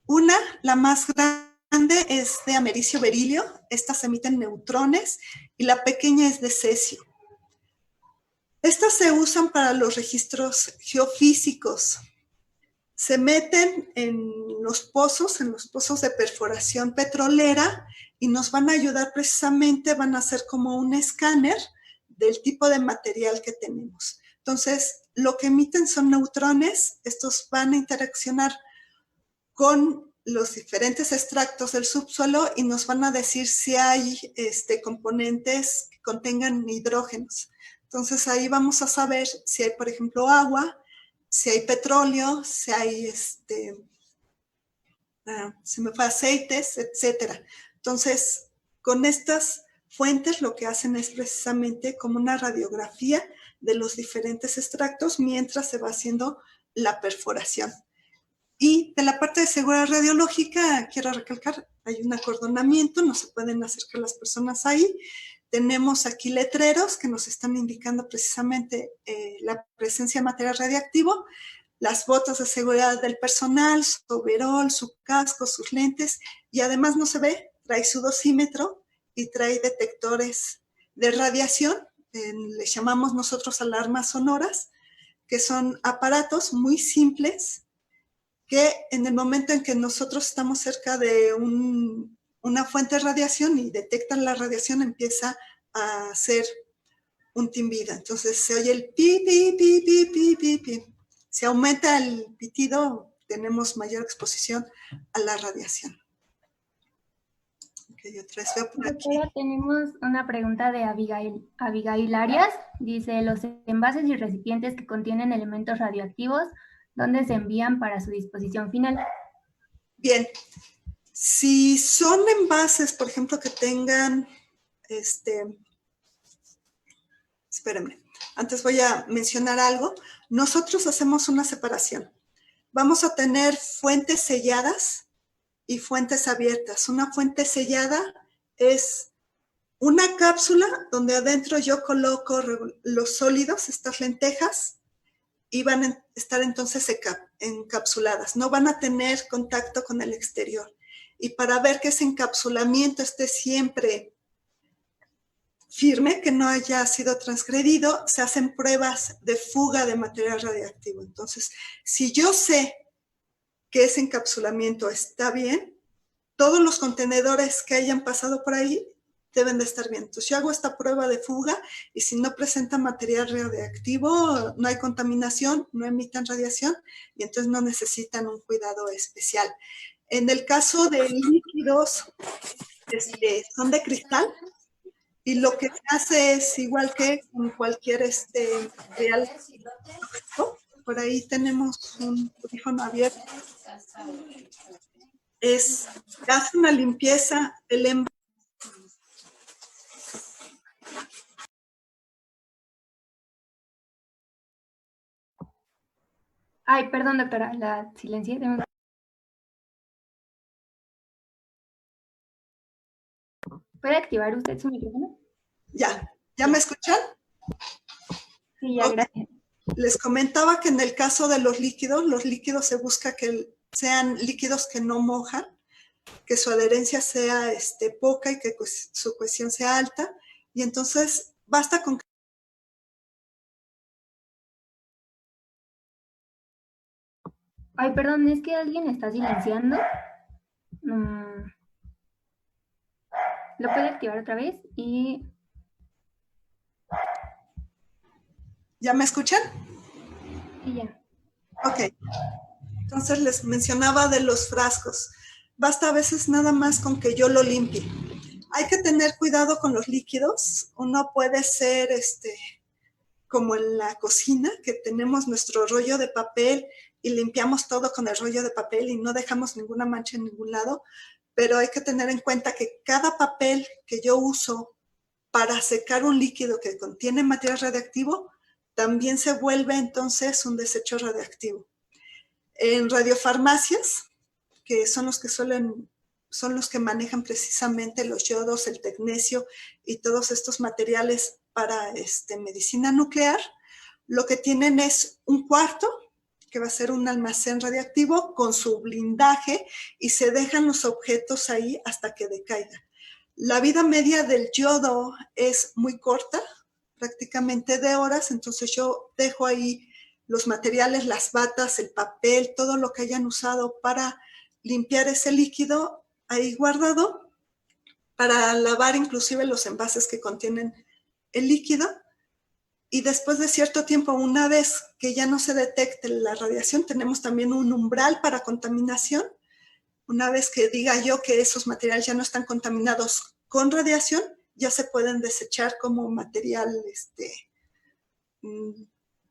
Una, la más grande, es de americio berilio. Estas emiten neutrones y la pequeña es de cesio. Estas se usan para los registros geofísicos. Se meten en los pozos de perforación petrolera y nos van a ayudar precisamente, van a hacer como un escáner del tipo de material que tenemos. Entonces, lo que emiten son neutrones, estos van a interaccionar con los diferentes extractos del subsuelo y nos van a decir si hay componentes que contengan hidrógenos. Entonces ahí vamos a saber si hay, por ejemplo, agua, si hay petróleo, si hay se me fue aceites, etcétera. Entonces, con estas fuentes lo que hacen es precisamente como una radiografía de los diferentes extractos mientras se va haciendo la perforación. Y de la parte de seguridad radiológica, quiero recalcar, hay un acordonamiento, no se pueden acercar las personas ahí. Tenemos aquí letreros que nos están indicando precisamente la presencia de material radiactivo, las botas de seguridad del personal, su overol, su casco, sus lentes, y además no se ve, trae su dosímetro y trae detectores de radiación, les llamamos nosotros alarmas sonoras, que son aparatos muy simples, que en el momento en que nosotros estamos cerca de una fuente de radiación y detectan la radiación, empieza a hacer un timbido. Entonces se oye el pi, pi, pi, pi, pi, pi, pi. Si aumenta el pitido, tenemos mayor exposición a la radiación. Okay, otra vez veo por aquí. Doctora, tenemos una pregunta de Abigail Arias. Dice, los envases y recipientes que contienen elementos radioactivos, ¿dónde se envían para su disposición final? Bien, si son envases, por ejemplo, que tengan, espérenme, antes voy a mencionar algo. Nosotros hacemos una separación. Vamos a tener fuentes selladas y fuentes abiertas. Una fuente sellada es una cápsula donde adentro yo coloco los sólidos, estas lentejas, y van a estar entonces encapsuladas. No van a tener contacto con el exterior. Y para ver que ese encapsulamiento esté siempre firme, que no haya sido transgredido, se hacen pruebas de fuga de material radiactivo. Entonces, si yo sé que ese encapsulamiento está bien, todos los contenedores que hayan pasado por ahí deben de estar bien. Entonces yo hago esta prueba de fuga y si no presenta material radiactivo, no hay contaminación, no emiten radiación y entonces no necesitan un cuidado especial. En el caso de líquidos, son de cristal y lo que se hace es igual que con cualquier material. Por ahí tenemos un audífono abierto. Hace una limpieza el envase. Ay, perdón, doctora, la silencié. ¿Puede activar usted su micrófono? ¿Ya me escuchan? Sí, ya, okay. Gracias. Les comentaba que en el caso de los líquidos se busca que sean líquidos que no mojan, que su adherencia sea poca y que su cohesión sea alta. Y entonces basta con que... Ay, perdón, es que alguien está silenciando. Lo puede activar otra vez y... ¿Ya me escuchan? Sí, ya. Ok. Entonces les mencionaba de los frascos. Basta a veces nada más con que yo lo limpie. Hay que tener cuidado con los líquidos. Uno puede ser como en la cocina, que tenemos nuestro rollo de papel y limpiamos todo con el rollo de papel y no dejamos ninguna mancha en ningún lado, pero hay que tener en cuenta que cada papel que yo uso para secar un líquido que contiene material radiactivo, también se vuelve entonces un desecho radiactivo. En radiofarmacias, que son los que manejan precisamente los yodos, el tecnecio y todos estos materiales para medicina nuclear, lo que tienen es un cuarto, que va a ser un almacén radiactivo con su blindaje y se dejan los objetos ahí hasta que decaigan. La vida media del yodo es muy corta, prácticamente de horas, entonces yo dejo ahí los materiales, las batas, el papel, todo lo que hayan usado para limpiar ese líquido ahí guardado, para lavar inclusive los envases que contienen el líquido. Y después de cierto tiempo, una vez que ya no se detecte la radiación, tenemos también un umbral para contaminación. Una vez que diga yo que esos materiales ya no están contaminados con radiación, ya se pueden desechar como material,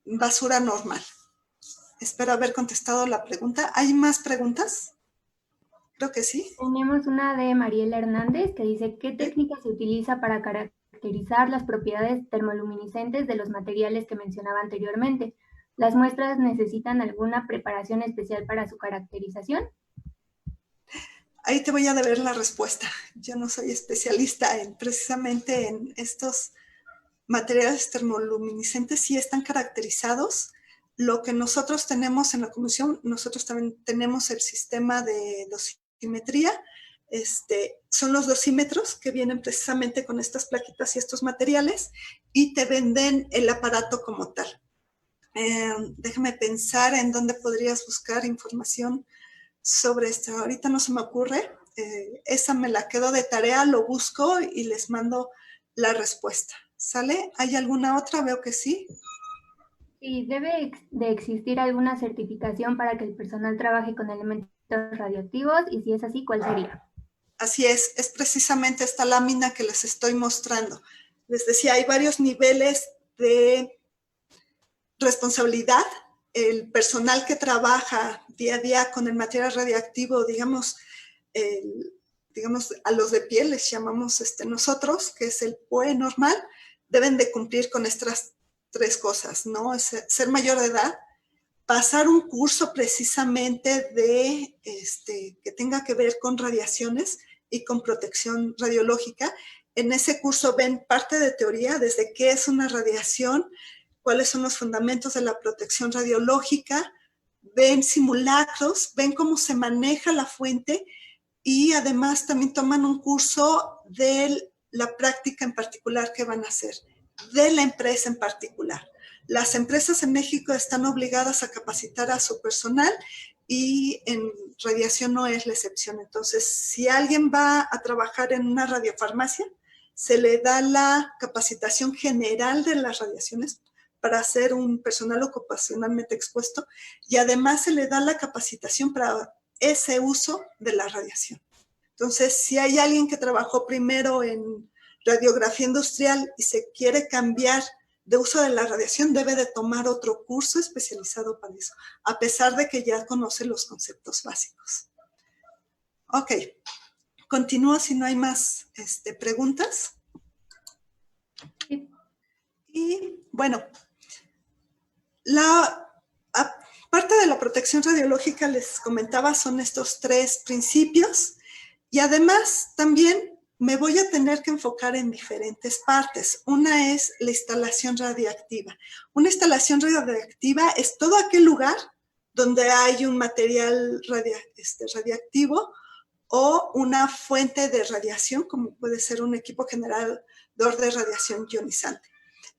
basura normal. Espero haber contestado la pregunta. ¿Hay más preguntas? Creo que sí. Tenemos una de Mariela Hernández que dice, ¿qué técnica se utiliza para caracterizar las propiedades termoluminiscentes de los materiales que mencionaba anteriormente? ¿Las muestras necesitan alguna preparación especial para su caracterización? Ahí te voy a deber la respuesta. Yo no soy especialista precisamente en estos materiales termoluminiscentes, sí están caracterizados. Lo que nosotros tenemos en la comisión, nosotros también tenemos el sistema de dosimetría. Son los dosímetros que vienen precisamente con estas plaquitas y estos materiales y te venden el aparato como tal. Déjame pensar en dónde podrías buscar información sobre esto. Ahorita no se me ocurre. Esa me la quedo de tarea, lo busco y les mando la respuesta. ¿Sale? ¿Hay alguna otra? Veo que sí. Sí, debe de existir alguna certificación para que el personal trabaje con elementos radioactivos y si es así, ¿cuál sería? Así es precisamente esta lámina que les estoy mostrando. Les decía, hay varios niveles de responsabilidad. El personal que trabaja día a día con el material radiactivo, digamos, a los de piel les llamamos nosotros, que es el POE normal, deben de cumplir con estas 3 cosas, ¿no? Es ser mayor de edad, pasar un curso precisamente de que tenga que ver con radiaciones y con protección radiológica. En ese curso ven parte de teoría, desde qué es una radiación, cuáles son los fundamentos de la protección radiológica, ven simulacros, ven cómo se maneja la fuente y además también toman un curso de la práctica en particular que van a hacer, de la empresa en particular. Las empresas en México están obligadas a capacitar a su personal y en radiación no es la excepción. Entonces, si alguien va a trabajar en una radiofarmacia, se le da la capacitación general de las radiaciones para ser un personal ocupacionalmente expuesto y además se le da la capacitación para ese uso de la radiación. Entonces, si hay alguien que trabajó primero en radiografía industrial y se quiere cambiar de uso de la radiación, debe de tomar otro curso especializado para eso, a pesar de que ya conoce los conceptos básicos. Ok, continúo si no hay más preguntas. Sí. Y bueno, parte de la protección radiológica, les comentaba, son estos 3 principios y además también me voy a tener que enfocar en diferentes partes. Una es la instalación radiactiva. Una instalación radiactiva es todo aquel lugar donde hay un material radiactivo o una fuente de radiación, como puede ser un equipo generador de radiación ionizante.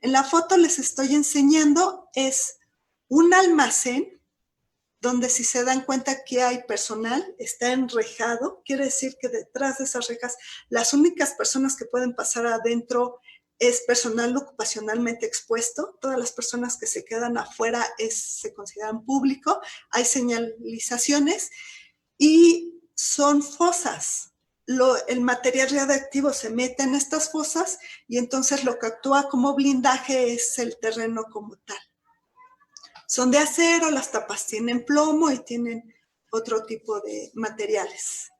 En la foto les estoy enseñando es un almacén donde, si se dan cuenta que hay personal, está enrejado, quiere decir que detrás de esas rejas las únicas personas que pueden pasar adentro es personal ocupacionalmente expuesto. Todas las personas que se quedan afuera se consideran público. Hay señalizaciones y son fosas. El material radiactivo se mete en estas fosas y entonces lo que actúa como blindaje es el terreno como tal. Son de acero, las tapas tienen plomo y tienen otro tipo de materiales.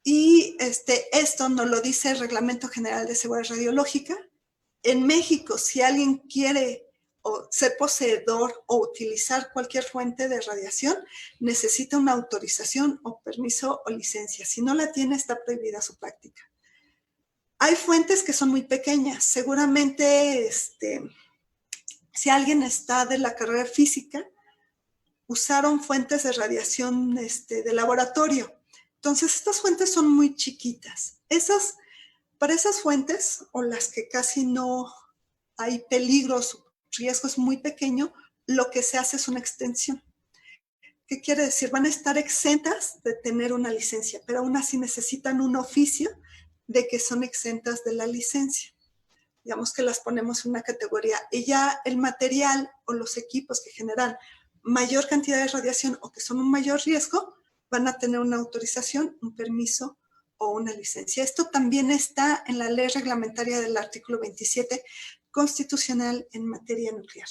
Y esto nos lo dice el Reglamento General de Seguridad Radiológica. En México, si alguien quiere ser poseedor o utilizar cualquier fuente de radiación, necesita una autorización o permiso o licencia. Si no la tiene, está prohibida su práctica. Hay fuentes que son muy pequeñas. Seguramente, si alguien está de la carrera física, usaron fuentes de radiación de laboratorio. Entonces, estas fuentes son muy chiquitas. Para esas fuentes, o las que casi no hay peligros, riesgos muy pequeños, lo que se hace es una extensión. ¿Qué quiere decir? Van a estar exentas de tener una licencia, pero aún así necesitan un oficio de que son exentas de la licencia. Digamos que las ponemos en una categoría y ya el material o los equipos que generan mayor cantidad de radiación o que son un mayor riesgo van a tener una autorización, un permiso o una licencia. Esto también está en la ley reglamentaria del artículo 27 constitucional en materia nuclear.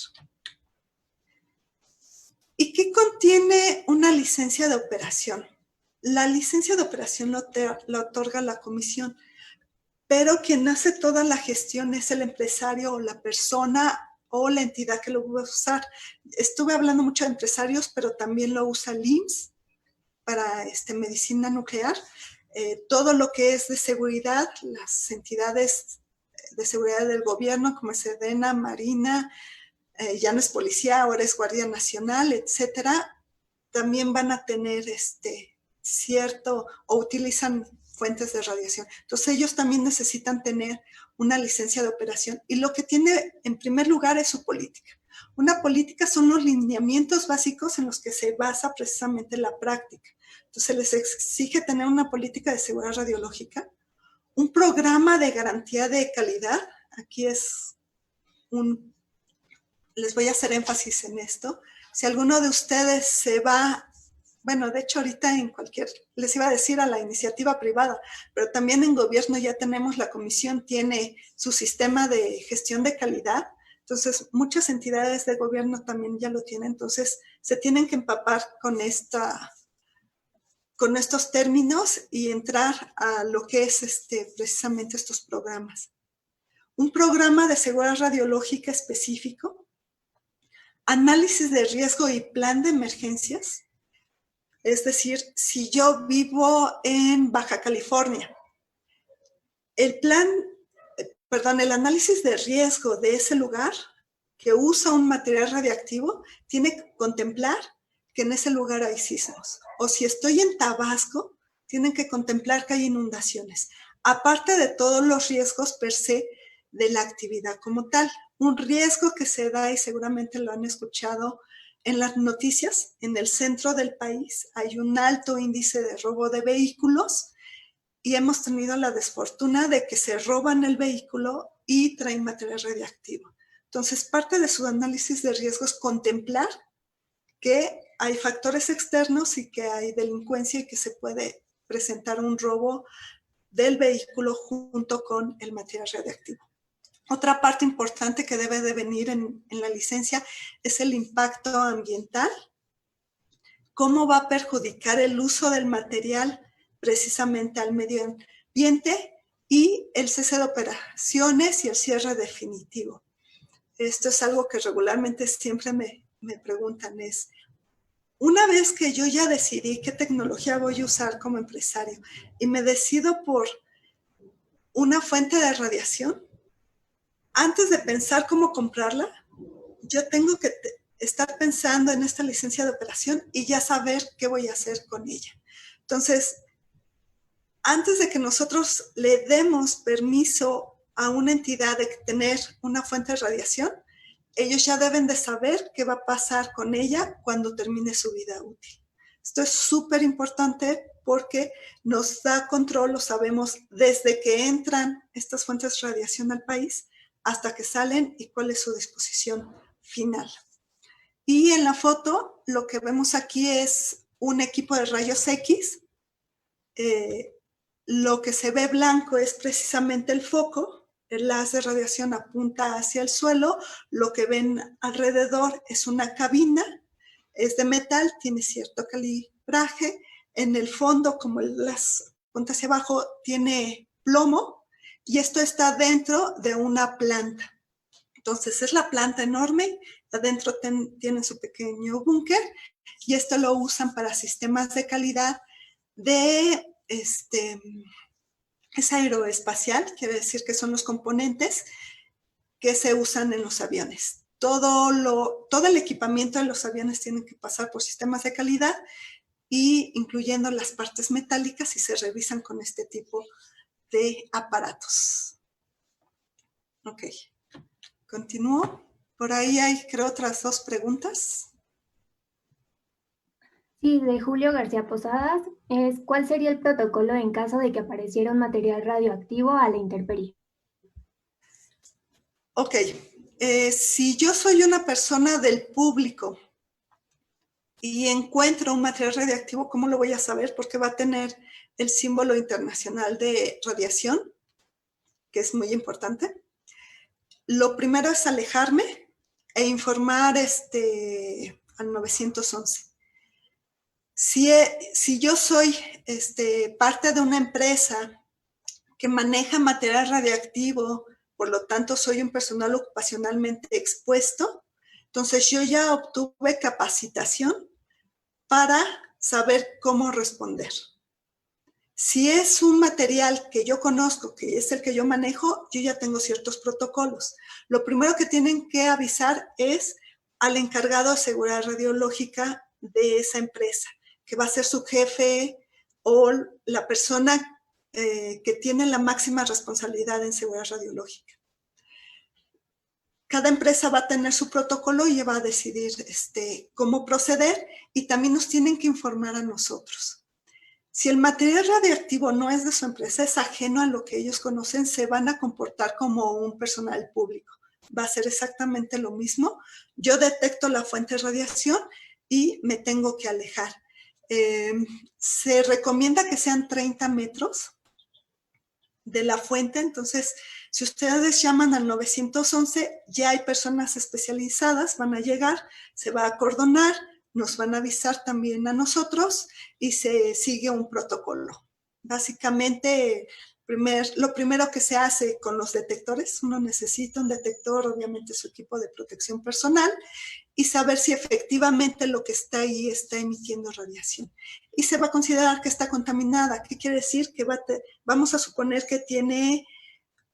¿Y qué contiene una licencia de operación? La licencia de operación la otorga la comisión, pero quien hace toda la gestión es el empresario o la persona o la entidad que lo va a usar. Estuve hablando mucho de empresarios, pero también lo usa el IMSS para medicina nuclear. Todo lo que es de seguridad, las entidades de seguridad del gobierno, como Sedena, Marina, ya no es policía, ahora es Guardia Nacional, etcétera, también van a tener cierto, o utilizan fuentes de radiación. Entonces ellos también necesitan tener una licencia de operación y lo que tiene en primer lugar es su política. Una política son los lineamientos básicos en los que se basa precisamente la práctica. Entonces les exige tener una política de seguridad radiológica, un programa de garantía de calidad. Aquí les voy a hacer énfasis en esto. Si alguno de ustedes se va, bueno, de hecho ahorita les iba a decir a la iniciativa privada, pero también en gobierno ya tenemos, la comisión tiene su sistema de gestión de calidad, entonces muchas entidades de gobierno también ya lo tienen, entonces se tienen que empapar con estos términos y entrar a lo que es precisamente estos programas. Un programa de seguridad radiológica específico, análisis de riesgo y plan de emergencias. Es decir, si yo vivo en Baja California, el análisis de riesgo de ese lugar que usa un material radiactivo tiene que contemplar que en ese lugar hay sismos. O si estoy en Tabasco, tienen que contemplar que hay inundaciones. aparte de todos los riesgos per se de la actividad como tal. Un riesgo que se da, y seguramente lo han escuchado en las noticias, en el centro del país hay un alto índice de robo de vehículos y hemos tenido la desfortuna de que se roban el vehículo y traen material radiactivo. Entonces, parte de su análisis de riesgo es contemplar que hay factores externos y que hay delincuencia y que se puede presentar un robo del vehículo junto con el material radiactivo. Otra parte importante que debe de venir en la licencia es el impacto ambiental. ¿Cómo va a perjudicar el uso del material precisamente al medio ambiente? Y el cese de operaciones y el cierre definitivo. Esto es algo que regularmente siempre me preguntan, es, una vez que yo ya decidí qué tecnología voy a usar como empresario y me decido por una fuente de radiación, antes de pensar cómo comprarla, yo tengo que estar pensando en esta licencia de operación y ya saber qué voy a hacer con ella. Entonces, antes de que nosotros le demos permiso a una entidad de tener una fuente de radiación, ellos ya deben de saber qué va a pasar con ella cuando termine su vida útil. Esto es súper importante porque nos da control, lo sabemos desde que entran estas fuentes de radiación al país hasta que salen y cuál es su disposición final. Y en la foto lo que vemos aquí es un equipo de rayos X. Lo que se ve blanco es precisamente el foco, el haz de radiación apunta hacia el suelo, lo que ven alrededor es una cabina, es de metal, tiene cierto calibraje, en el fondo, como las puntas hacia abajo, tiene plomo, y esto está dentro de una planta. Entonces es la planta enorme, adentro tienen su pequeño búnker, y esto lo usan para sistemas de calidad de es aeroespacial, quiere decir que son los componentes que se usan en los aviones. Todo el equipamiento de los aviones tiene que pasar por sistemas de calidad y incluyendo las partes metálicas y se revisan con este tipo de aparatos. Ok, continúo. Por ahí hay, creo, otras dos preguntas. Sí, de Julio García Posadas, es ¿cuál sería el protocolo en caso de que apareciera un material radioactivo a la intemperie? Ok, si yo soy una persona del público y encuentro un material radiactivo, ¿cómo lo voy a saber? Porque va a tener el símbolo internacional de radiación, que es muy importante. Lo primero es alejarme e informar al 911. Si yo soy parte de una empresa que maneja material radiactivo, por lo tanto soy un personal ocupacionalmente expuesto, entonces yo ya obtuve capacitación para saber cómo responder. Si es un material que yo conozco, que es el que yo manejo, yo ya tengo ciertos protocolos. Lo primero que tienen que avisar es al encargado de seguridad radiológica de esa empresa, que va a ser su jefe o la persona que tiene la máxima responsabilidad en seguridad radiológica. Cada empresa va a tener su protocolo y va a decidir cómo proceder y también nos tienen que informar a nosotros. Si el material radiactivo no es de su empresa, es ajeno a lo que ellos conocen, se van a comportar como un personal público. Va a ser exactamente lo mismo. Yo detecto la fuente de radiación y me tengo que alejar. Se recomienda que sean 30 metros de la fuente, entonces si ustedes llaman al 911, ya hay personas especializadas, van a llegar, se va a acordonar, nos van a avisar también a nosotros y se sigue un protocolo. Básicamente, lo primero que se hace con los detectores, uno necesita un detector, obviamente su equipo de protección personal, y saber si efectivamente lo que está ahí está emitiendo radiación. Y se va a considerar que está contaminada. ¿Qué quiere decir? Que vamos a suponer que tiene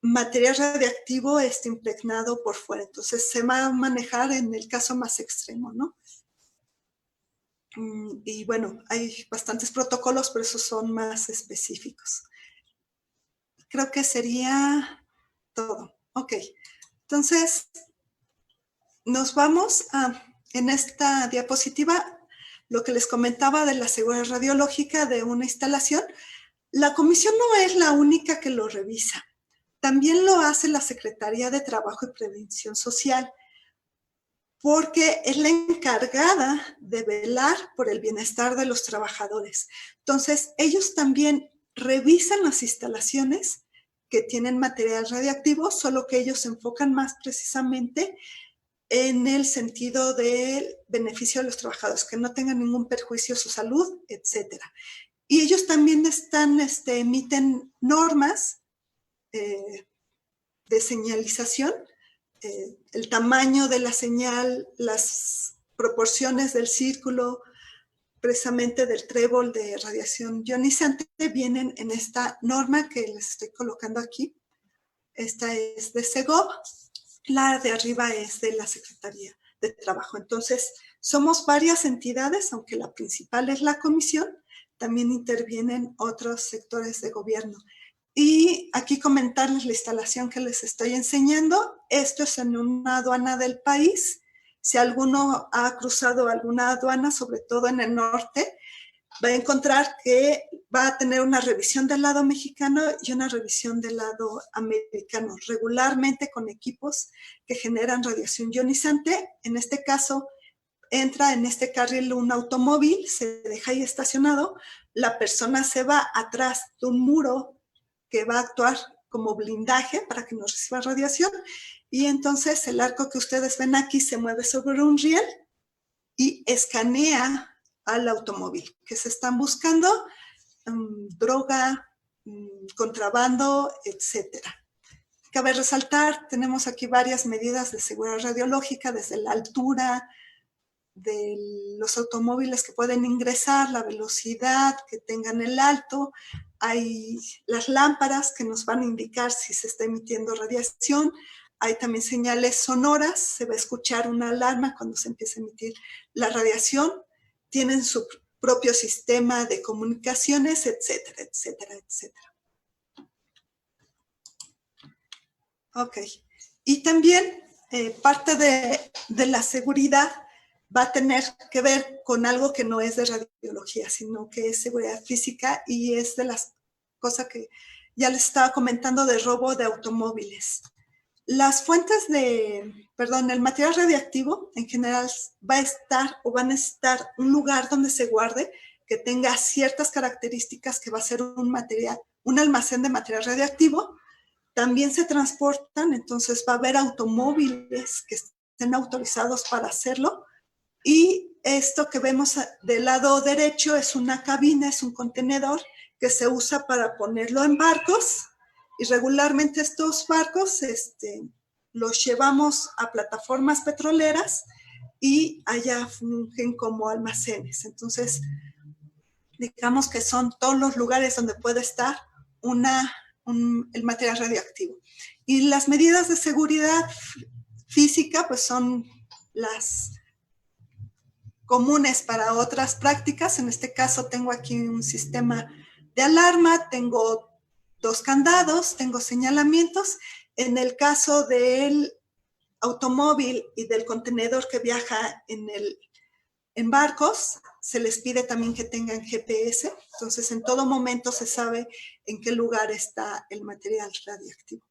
material radiactivo impregnado por fuera. Entonces se va a manejar en el caso más extremo, ¿no? Y bueno, hay bastantes protocolos, pero esos son más específicos. creo que sería todo. Ok, entonces nos vamos en esta diapositiva, lo que les comentaba de la seguridad radiológica de una instalación. La comisión no es la única que lo revisa. También lo hace la Secretaría de Trabajo y Prevención Social, porque es la encargada de velar por el bienestar de los trabajadores. Entonces, ellos también revisan las instalaciones que tienen material radiactivo, solo que ellos se enfocan más precisamente en el sentido del beneficio de los trabajadores, que no tengan ningún perjuicio a su salud, etcétera. Y ellos también emiten normas de señalización, el tamaño de la señal, las proporciones del círculo, precisamente del trébol de radiación ionizante, vienen en esta norma que les estoy colocando aquí. Esta es de Segov, la de arriba es de la Secretaría de Trabajo. Entonces, somos varias entidades, aunque la principal es la comisión, también intervienen otros sectores de gobierno. Y aquí comentarles la instalación que les estoy enseñando. Esto es en una aduana del país. Si alguno ha cruzado alguna aduana, sobre todo en el norte, va a encontrar que va a tener una revisión del lado mexicano y una revisión del lado americano, regularmente con equipos que generan radiación ionizante. En este caso, entra en este carril un automóvil, se deja ahí estacionado, la persona se va atrás de un muro que va a actuar como blindaje para que no reciba radiación, y entonces el arco que ustedes ven aquí se mueve sobre un riel y escanea al automóvil, que se están buscando droga, contrabando, etcétera. Cabe resaltar, tenemos aquí varias medidas de seguridad radiológica, desde la altura de los automóviles que pueden ingresar, la velocidad que tengan el alto, hay las lámparas que nos van a indicar si se está emitiendo radiación, hay también señales sonoras, se va a escuchar una alarma cuando se empieza a emitir la radiación, tienen su propio sistema de comunicaciones, etcétera, etcétera, etcétera. Ok, y también parte de la seguridad va a tener que ver con algo que no es de radiología, sino que es seguridad física, y es de las cosas que ya les estaba comentando de robo de automóviles. Las fuentes el material radiactivo en general va a estar o van a estar un lugar donde se guarde que tenga ciertas características, que va a ser un almacén de material radiactivo. También se transportan, entonces va a haber automóviles que estén autorizados para hacerlo. Y esto que vemos del lado derecho es una cabina, es un contenedor que se usa para ponerlo en barcos, y regularmente estos barcos los llevamos a plataformas petroleras y allá fungen como almacenes. Entonces, digamos que son todos los lugares donde puede estar el material radioactivo. Y las medidas de seguridad física pues son las comunes para otras prácticas. En este caso tengo aquí un sistema de alarma, tengo 2 candados, tengo señalamientos. En el caso del automóvil y del contenedor que viaja en barcos, se les pide también que tengan GPS. Entonces, en todo momento se sabe en qué lugar está el material radiactivo.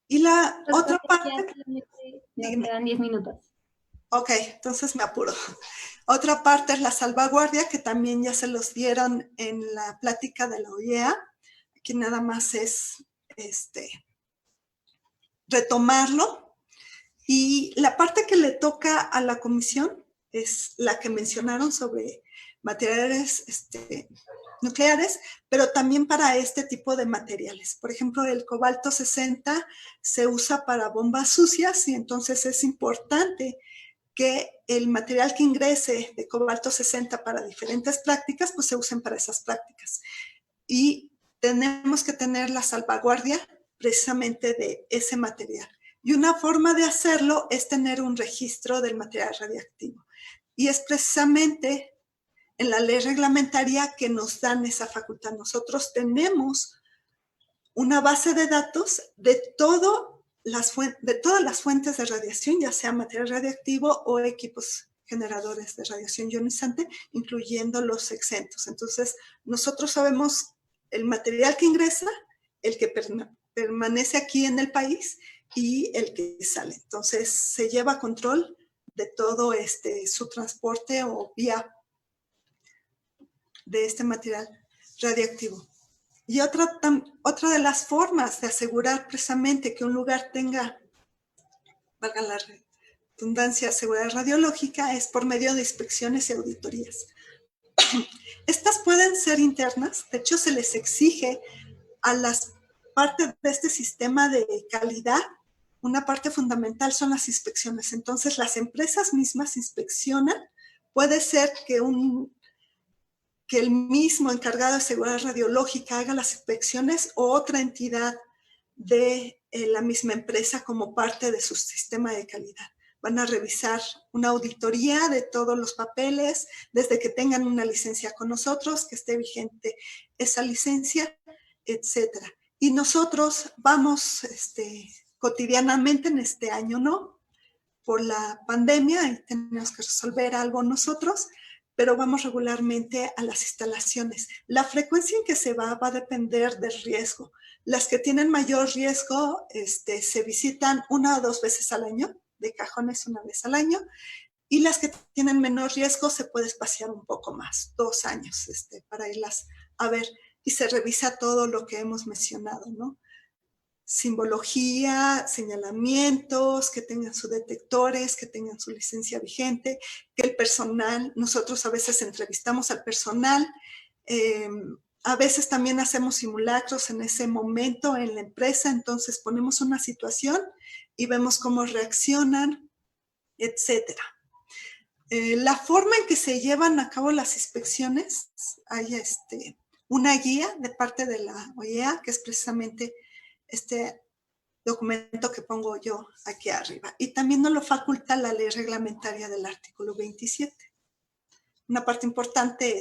Y la otra parte... Nos quedan 10 minutos. Ok, entonces me apuro. Otra parte es la salvaguardia, que también ya se los dieron en la plática de la OIEA. Aquí nada más es retomarlo. Y la parte que le toca a la comisión es la que mencionaron sobre materiales nucleares, pero también para este tipo de materiales. Por ejemplo, el cobalto 60 se usa para bombas sucias, y entonces es importante que el material que ingrese de cobalto 60 para diferentes prácticas, pues se usen para esas prácticas. Y tenemos que tener la salvaguardia precisamente de ese material. Y una forma de hacerlo es tener un registro del material radiactivo. Y es precisamente en la ley reglamentaria que nos dan esa facultad. Nosotros tenemos una base de datos de todas las fuentes de radiación, ya sea material radioactivo o equipos generadores de radiación ionizante, incluyendo los exentos. Entonces, nosotros sabemos el material que ingresa, el que permanece aquí en el país y el que sale. Entonces, se lleva control de todo su transporte o vía de este material radioactivo. Y otra de las formas de asegurar precisamente que un lugar tenga, valga la redundancia, seguridad radiológica es por medio de inspecciones y auditorías. Estas pueden ser internas, de hecho se les exige a las partes de este sistema de calidad, una parte fundamental son las inspecciones. Entonces las empresas mismas inspeccionan, puede ser que el mismo encargado de seguridad radiológica haga las inspecciones o otra entidad de la misma empresa como parte de su sistema de calidad. Van a revisar una auditoría de todos los papeles, desde que tengan una licencia con nosotros, que esté vigente esa licencia, etcétera. Y nosotros vamos cotidianamente, en este año no, por la pandemia, y tenemos que resolver algo nosotros, pero vamos regularmente a las instalaciones. La frecuencia en que se va a depender del riesgo. Las que tienen mayor riesgo se visitan 1 o 2 veces al año, de cajones 1 vez al año, y las que tienen menor riesgo se puede espaciar un poco más, 2 años, para irlas a ver, y se revisa todo lo que hemos mencionado, ¿no? Simbología, señalamientos, que tengan sus detectores, que tengan su licencia vigente, que el personal, nosotros a veces entrevistamos al personal, a veces también hacemos simulacros en ese momento en la empresa, entonces ponemos una situación y vemos cómo reaccionan, etcétera. La forma en que se llevan a cabo las inspecciones, hay una guía de parte de la OEA, que es precisamente este documento que pongo yo aquí arriba. Y también nos lo faculta la ley reglamentaria del artículo 27. Una parte importante,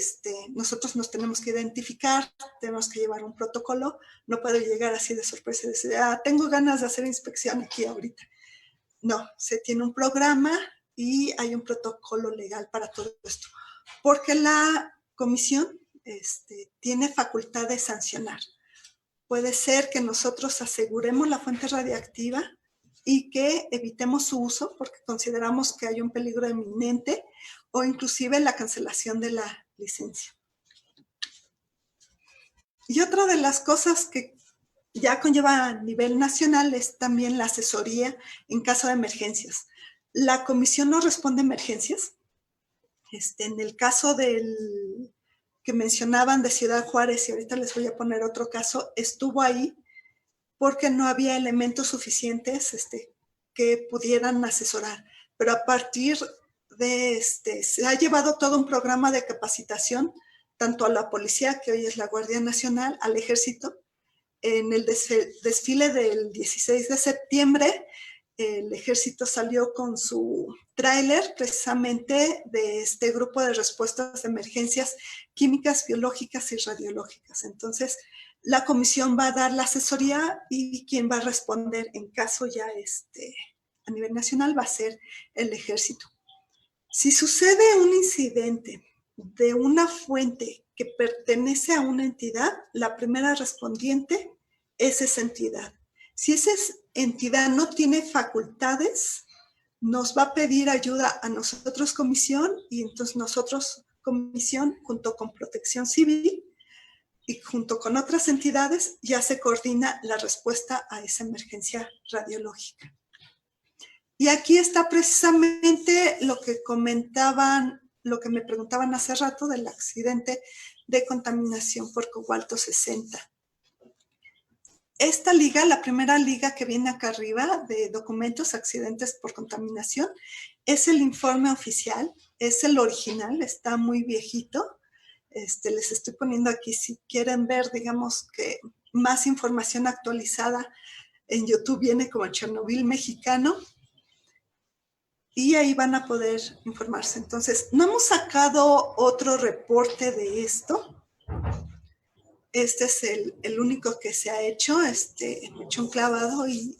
nosotros nos tenemos que identificar, tenemos que llevar un protocolo, no puedo llegar así de sorpresa y decir, tengo ganas de hacer inspección aquí ahorita. No, se tiene un programa y hay un protocolo legal para todo esto. Porque la comisión tiene facultad de sancionar. Puede ser que nosotros aseguremos la fuente radiactiva y que evitemos su uso porque consideramos que hay un peligro inminente o inclusive la cancelación de la licencia. Y otra de las cosas que ya conlleva a nivel nacional es también la asesoría en caso de emergencias. La comisión no responde a emergencias. En el caso del que mencionaban de Ciudad Juárez, y ahorita les voy a poner otro caso, estuvo ahí porque no había elementos suficientes que pudieran asesorar. Pero a partir de se ha llevado todo un programa de capacitación, tanto a la policía, que hoy es la Guardia Nacional, al Ejército. En el desfile del 16 de septiembre, el Ejército salió con su tráiler precisamente de este grupo de respuestas de emergencias químicas, biológicas y radiológicas. Entonces, la comisión va a dar la asesoría y quien va a responder en caso ya a nivel nacional va a ser el Ejército. Si sucede un incidente de una fuente que pertenece a una entidad, la primera respondiente es esa entidad. Si esa entidad no tiene facultades, nos va a pedir ayuda a nosotros comisión y entonces nosotros comisión junto con Protección Civil y junto con otras entidades ya se coordina la respuesta a esa emergencia radiológica. Y aquí está precisamente lo que comentaban, lo que me preguntaban hace rato del accidente de contaminación por cobalto 60. Esta liga, la primera liga que viene acá arriba de documentos, accidentes por contaminación, es el informe oficial, es el original, está muy viejito. Les estoy poniendo aquí, si quieren ver, digamos que más información actualizada, en YouTube viene como Chernobyl mexicano. y ahí van a poder informarse. Entonces, no hemos sacado otro reporte de esto. Este es el único que se ha hecho. He hecho un clavado y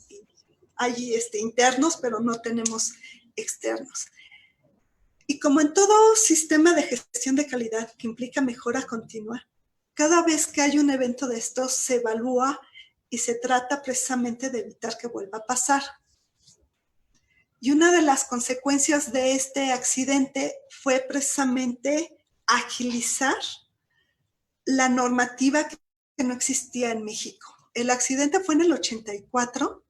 hay internos, pero no tenemos externos. Y como en todo sistema de gestión de calidad que implica mejora continua, cada vez que hay un evento de estos se evalúa y se trata precisamente de evitar que vuelva a pasar. Y una de las consecuencias de este accidente fue precisamente agilizar la normativa que no existía en México. El accidente fue en el 84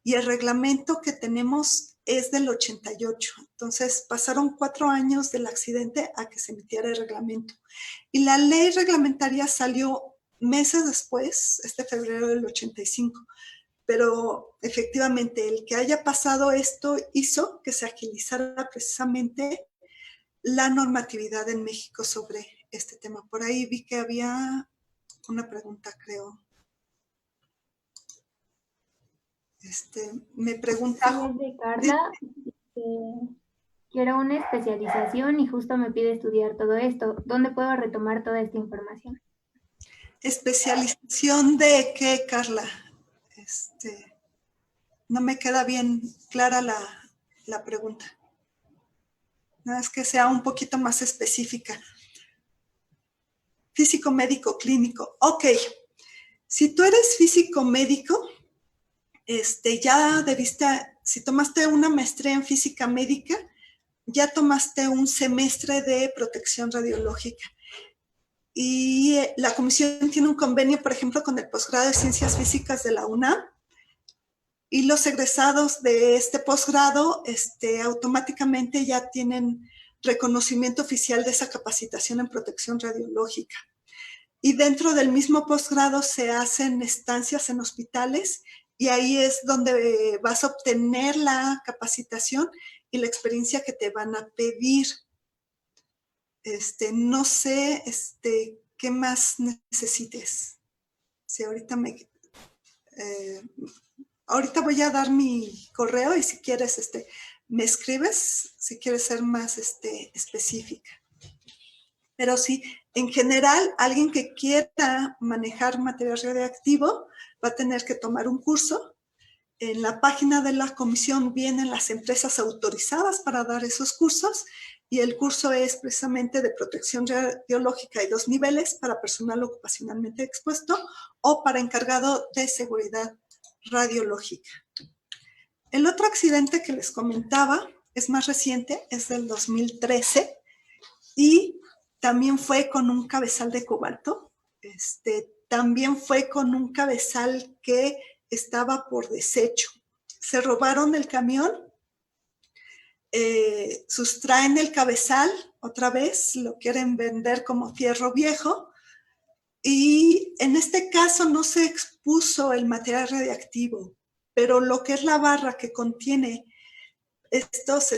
y el reglamento que tenemos es del 88. Entonces pasaron 4 años del accidente a que se emitiera el reglamento. Y la ley reglamentaria salió meses después, febrero del 85. Pero efectivamente el que haya pasado esto hizo que se agilizara precisamente la normatividad en México sobre este tema. Por ahí vi que había una pregunta, creo. Me pregunta... Sí, es de Carla. Quiero una especialización y justo me pide estudiar todo esto. ¿Dónde puedo retomar toda esta información? ¿Especialización de qué, Carla? No me queda bien clara la pregunta. Nada más que sea un poquito más específica. Físico, médico, clínico. Ok. Si tú eres físico médico, ya debiste, si tomaste una maestría en física médica, ya tomaste un semestre de protección radiológica. Y la comisión tiene un convenio, por ejemplo, con el posgrado de Ciencias Físicas de la UNAM, y los egresados de este posgrado automáticamente ya tienen reconocimiento oficial de esa capacitación en protección radiológica. Y dentro del mismo posgrado se hacen estancias en hospitales y ahí es donde vas a obtener la capacitación y la experiencia que te van a pedir. No sé qué más necesites. Si ahorita ahorita voy a dar mi correo y si quieres me escribes si quieres ser más específica. Pero sí, en general, alguien que quiera manejar material radioactivo va a tener que tomar un curso. En la página de la comisión vienen las empresas autorizadas para dar esos cursos y el curso es precisamente de protección radiológica y 2 niveles para personal ocupacionalmente expuesto o para encargado de seguridad radiológica. El otro accidente que les comentaba es más reciente, es del 2013 y también fue con un cabezal de cobalto. También fue con un cabezal que estaba por desecho. Se robaron el camión, sustraen el cabezal otra vez, lo quieren vender como fierro viejo y en este caso no se expuso el material radiactivo, pero lo que es la barra que contiene estos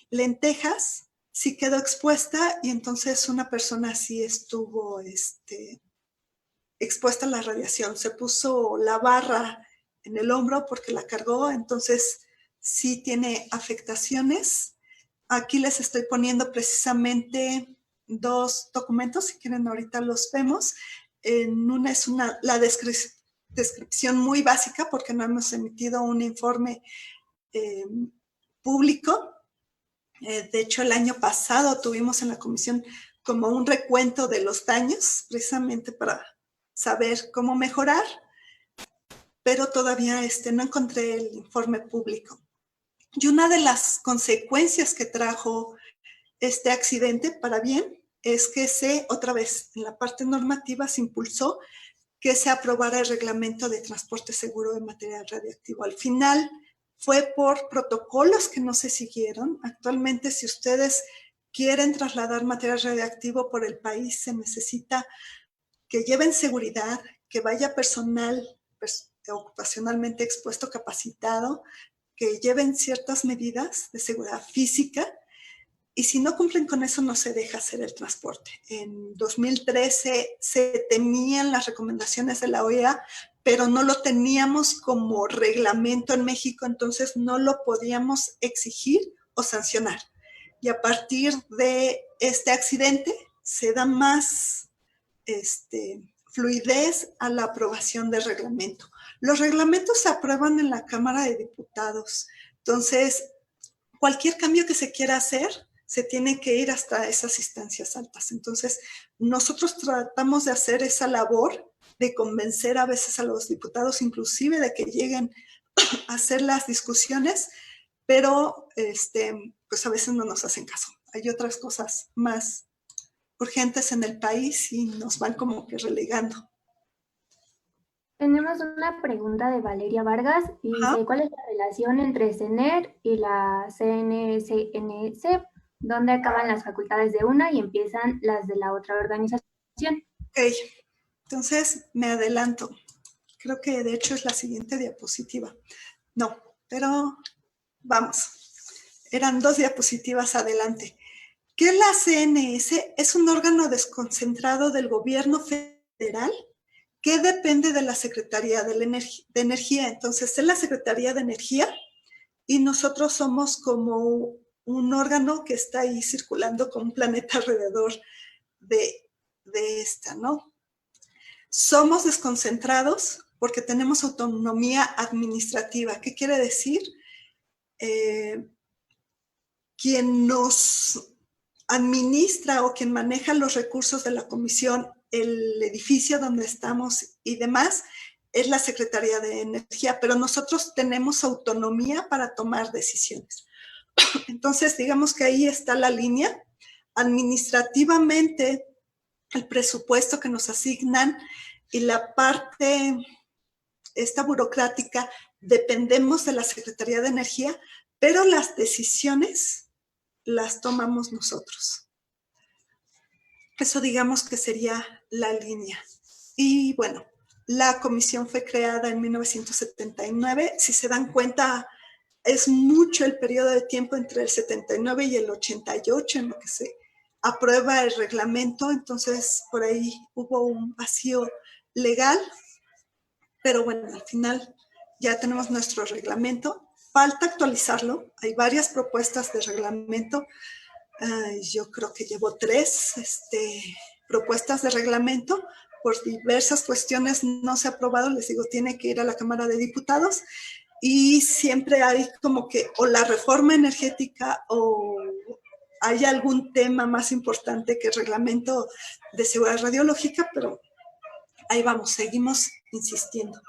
lentejas sí quedó expuesta y entonces una persona sí estuvo expuesta a la radiación. Se puso la barra en el hombro porque la cargó, entonces sí tiene afectaciones. Aquí les estoy poniendo precisamente 2 documentos, si quieren ahorita los vemos. En una es la descripción muy básica porque no hemos emitido un informe público. De hecho, el año pasado tuvimos en la comisión como un recuento de los daños, precisamente para saber cómo mejorar, pero todavía no encontré el informe público. Y una de las consecuencias que trajo este accidente, para bien, es que otra vez, en la parte normativa se impulsó que se aprobara el reglamento de transporte seguro de material radiactivo. Al final fue por protocolos que no se siguieron. Actualmente, si ustedes quieren trasladar material radiactivo por el país, se necesita que lleven seguridad, que vaya personal ocupacionalmente expuesto, capacitado, que lleven ciertas medidas de seguridad física y si no cumplen con eso no se deja hacer el transporte. En 2013 se tenían las recomendaciones de la OEA, pero no lo teníamos como reglamento en México, entonces no lo podíamos exigir o sancionar. Y a partir de este accidente se da más fluidez a la aprobación del reglamento. Los reglamentos se aprueban en la Cámara de Diputados. Entonces, cualquier cambio que se quiera hacer se tiene que ir hasta esas instancias altas. Entonces, nosotros tratamos de hacer esa labor de convencer a veces a los diputados, inclusive de que lleguen a hacer las discusiones, pero pues a veces no nos hacen caso. Hay otras cosas más urgentes en el país y nos van como que relegando. Tenemos una pregunta de Valeria Vargas y dice, ¿cuál es la relación entre CENER y la CNCNC? ¿Dónde acaban las facultades de una y empiezan las de la otra organización? Ok, entonces me adelanto. Creo que de hecho es la siguiente diapositiva. No, pero vamos. Eran 2 diapositivas adelante. ¿Qué es la CNS? Es un órgano desconcentrado del gobierno federal que depende de la Secretaría de Energía. Entonces, es la Secretaría de Energía y nosotros somos como un órgano que está ahí circulando como un planeta alrededor de esta, ¿no? Somos desconcentrados porque tenemos autonomía administrativa. ¿Qué quiere decir? Quien nos administra o quien maneja los recursos de la comisión, el edificio donde estamos y demás, es la Secretaría de Energía, pero nosotros tenemos autonomía para tomar decisiones. Entonces, digamos que ahí está la línea. Administrativamente, el presupuesto que nos asignan y la parte esta burocrática, dependemos de la Secretaría de Energía, pero las decisiones las tomamos nosotros. Eso digamos que sería la línea. Y bueno, la comisión fue creada en 1979. Si se dan cuenta, es mucho el periodo de tiempo entre el 79 y el 88 en lo que se aprueba el reglamento. Entonces, por ahí hubo un vacío legal. Pero bueno, al final ya tenemos nuestro reglamento. Falta actualizarlo. Hay varias propuestas de reglamento. Yo creo que llevo 3 propuestas de reglamento. Por diversas cuestiones no se ha aprobado. Les digo, tiene que ir a la Cámara de Diputados. Y siempre hay como que o la reforma energética o hay algún tema más importante que el reglamento de seguridad radiológica, pero ahí vamos, seguimos insistiendo.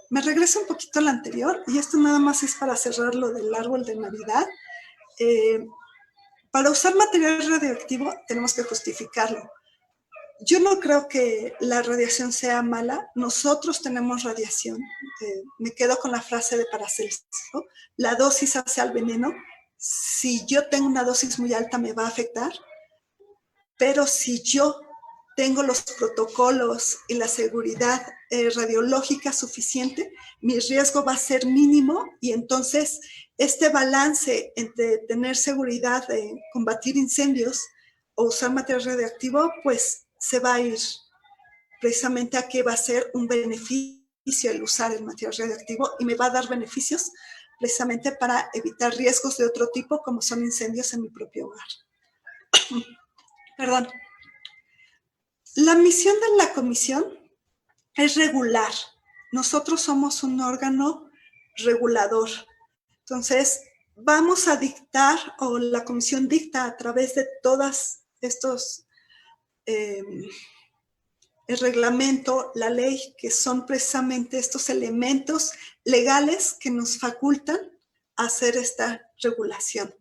Me regreso un poquito al anterior y esto nada más es para cerrar lo del árbol de Navidad. Para usar material radioactivo tenemos que justificarlo. Yo no creo que la radiación sea mala. Nosotros tenemos radiación. Me quedo con la frase de Paracelso. La dosis hace al veneno. Si yo tengo una dosis muy alta me va a afectar. Pero si yo tengo los protocolos y la seguridad radiológica suficiente, mi riesgo va a ser mínimo y entonces este balance entre tener seguridad de combatir incendios o usar material radioactivo, pues se va a ir precisamente a que va a ser un beneficio el usar el material radioactivo y me va a dar beneficios precisamente para evitar riesgos de otro tipo como son incendios en mi propio hogar. Perdón. La misión de la comisión es regular. Nosotros somos un órgano regulador. Entonces, vamos a dictar, o la comisión dicta a través de todos estos, el reglamento, la ley, que son precisamente estos elementos legales que nos facultan hacer esta regulación.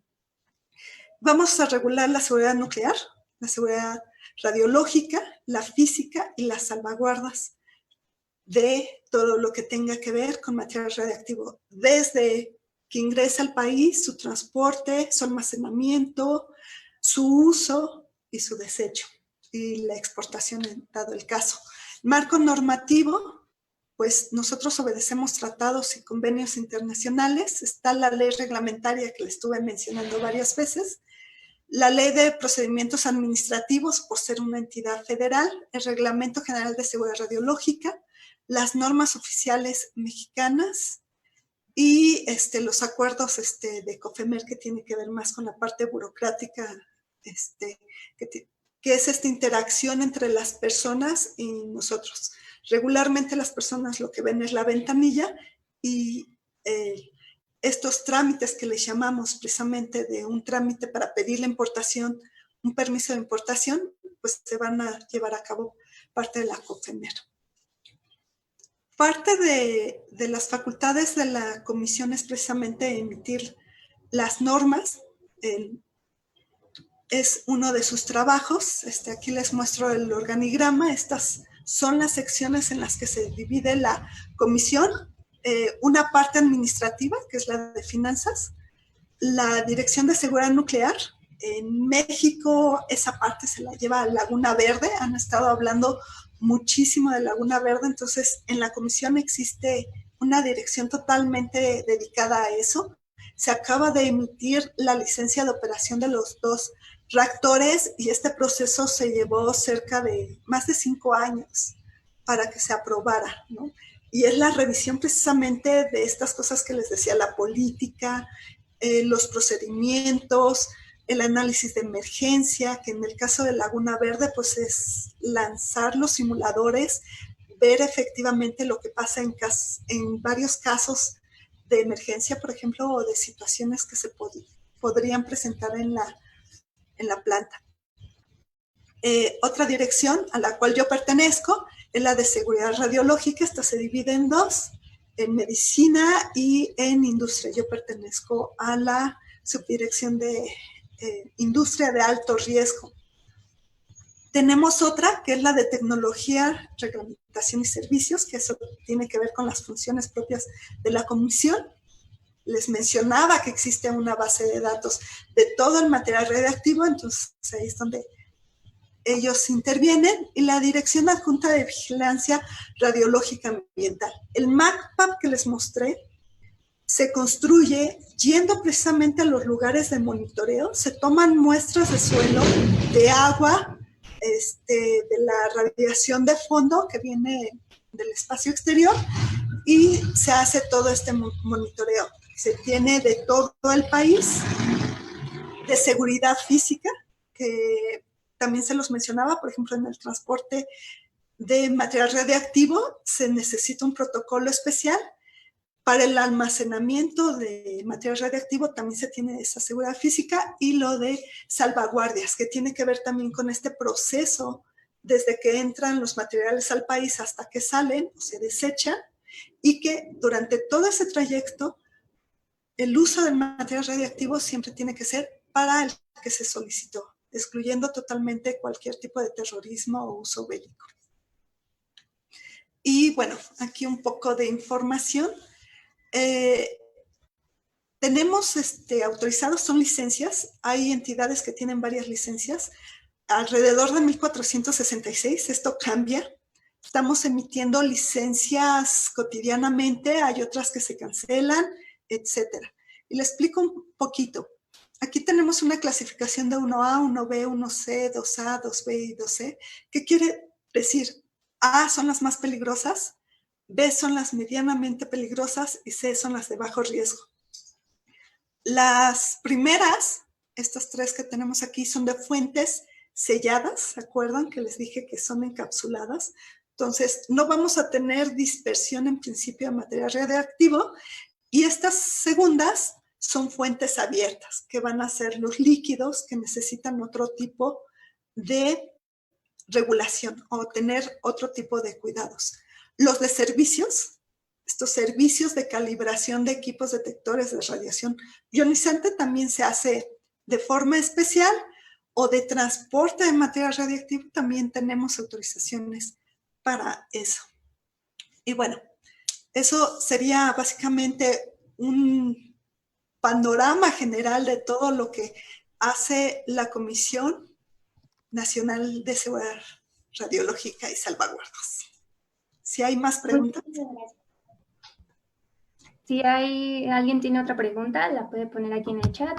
Vamos a regular la seguridad nuclear, la seguridad radiológica, la física y las salvaguardas de todo lo que tenga que ver con material radioactivo, desde que ingresa al país, su transporte, su almacenamiento, su uso y su desecho, y la exportación en dado el caso. Marco normativo, pues nosotros obedecemos tratados y convenios internacionales. Está la ley reglamentaria que le estuve mencionando varias veces, la ley de procedimientos administrativos por ser una entidad federal, el reglamento general de seguridad radiológica, las normas oficiales mexicanas y los acuerdos de COFEMER, que tiene que ver más con la parte burocrática, que es esta interacción entre las personas y nosotros. Regularmente las personas lo que ven es la ventanilla y estos trámites que les llamamos precisamente de un trámite para pedir la importación, un permiso de importación, pues se van a llevar a cabo parte de la COFEMER. Parte de las facultades de la comisión es precisamente emitir las normas. Es uno de sus trabajos. Aquí les muestro el organigrama. Estas son las secciones en las que se divide la comisión. Una parte administrativa, que es la de finanzas, la Dirección de Seguridad Nuclear. En México esa parte se la lleva a Laguna Verde. Han estado hablando muchísimo de Laguna Verde, entonces en la comisión existe una dirección totalmente dedicada a eso. Se acaba de emitir la licencia de operación de los 2 reactores y este proceso se llevó cerca de más de 5 años para que se aprobara, ¿no? Y es la revisión precisamente de estas cosas que les decía, la política, los procedimientos, el análisis de emergencia, que en el caso de Laguna Verde, pues es lanzar los simuladores, ver efectivamente lo que pasa en varios casos de emergencia, por ejemplo, o de situaciones que se podrían presentar en la planta. Otra dirección a la cual yo pertenezco es la de seguridad radiológica. Esta se divide en 2, en medicina y en industria. Yo pertenezco a la subdirección de industria de alto riesgo. Tenemos otra que es la de tecnología, reglamentación y servicios, que eso tiene que ver con las funciones propias de la comisión. Les mencionaba que existe una base de datos de todo el material radiactivo, entonces ahí es donde ellos intervienen, y la Dirección Adjunta de Vigilancia Radiológica Ambiental. El MACPAP que les mostré se construye yendo precisamente a los lugares de monitoreo, se toman muestras de suelo, de agua, de la radiación de fondo que viene del espacio exterior, y se hace todo este monitoreo. Se tiene de todo el país, de seguridad física, que también se los mencionaba, por ejemplo, en el transporte de material radiactivo se necesita un protocolo especial. Para el almacenamiento de material radiactivo también se tiene esa seguridad física, y lo de salvaguardias, que tiene que ver también con este proceso desde que entran los materiales al país hasta que salen o se desechan, y que durante todo ese trayecto el uso del material radiactivo siempre tiene que ser para el que se solicitó, excluyendo totalmente cualquier tipo de terrorismo o uso bélico. Y bueno, aquí un poco de información. Tenemos autorizados, son licencias, hay entidades que tienen varias licencias, alrededor de 1466, esto cambia. Estamos emitiendo licencias cotidianamente, hay otras que se cancelan, etcétera. Y les explico un poquito. Aquí tenemos una clasificación de 1A, 1B, 1C, 2A, 2B y 2C. ¿Qué quiere decir? A son las más peligrosas, B son las medianamente peligrosas y C son las de bajo riesgo. Las primeras, estas 3 que tenemos aquí, son de fuentes selladas, ¿se acuerdan que les dije que son encapsuladas? Entonces, no vamos a tener dispersión en principio de material radiactivo, y estas segundas son fuentes abiertas, que van a ser los líquidos que necesitan otro tipo de regulación o tener otro tipo de cuidados. Los de servicios, estos servicios de calibración de equipos detectores de radiación ionizante, también se hace de forma especial, o de transporte de material radiactivo, también tenemos autorizaciones para eso. Y bueno, eso sería básicamente un panorama general de todo lo que hace la Comisión Nacional de Seguridad Radiológica y Salvaguardas. Si hay más preguntas. Si alguien tiene otra pregunta, la puede poner aquí en el chat.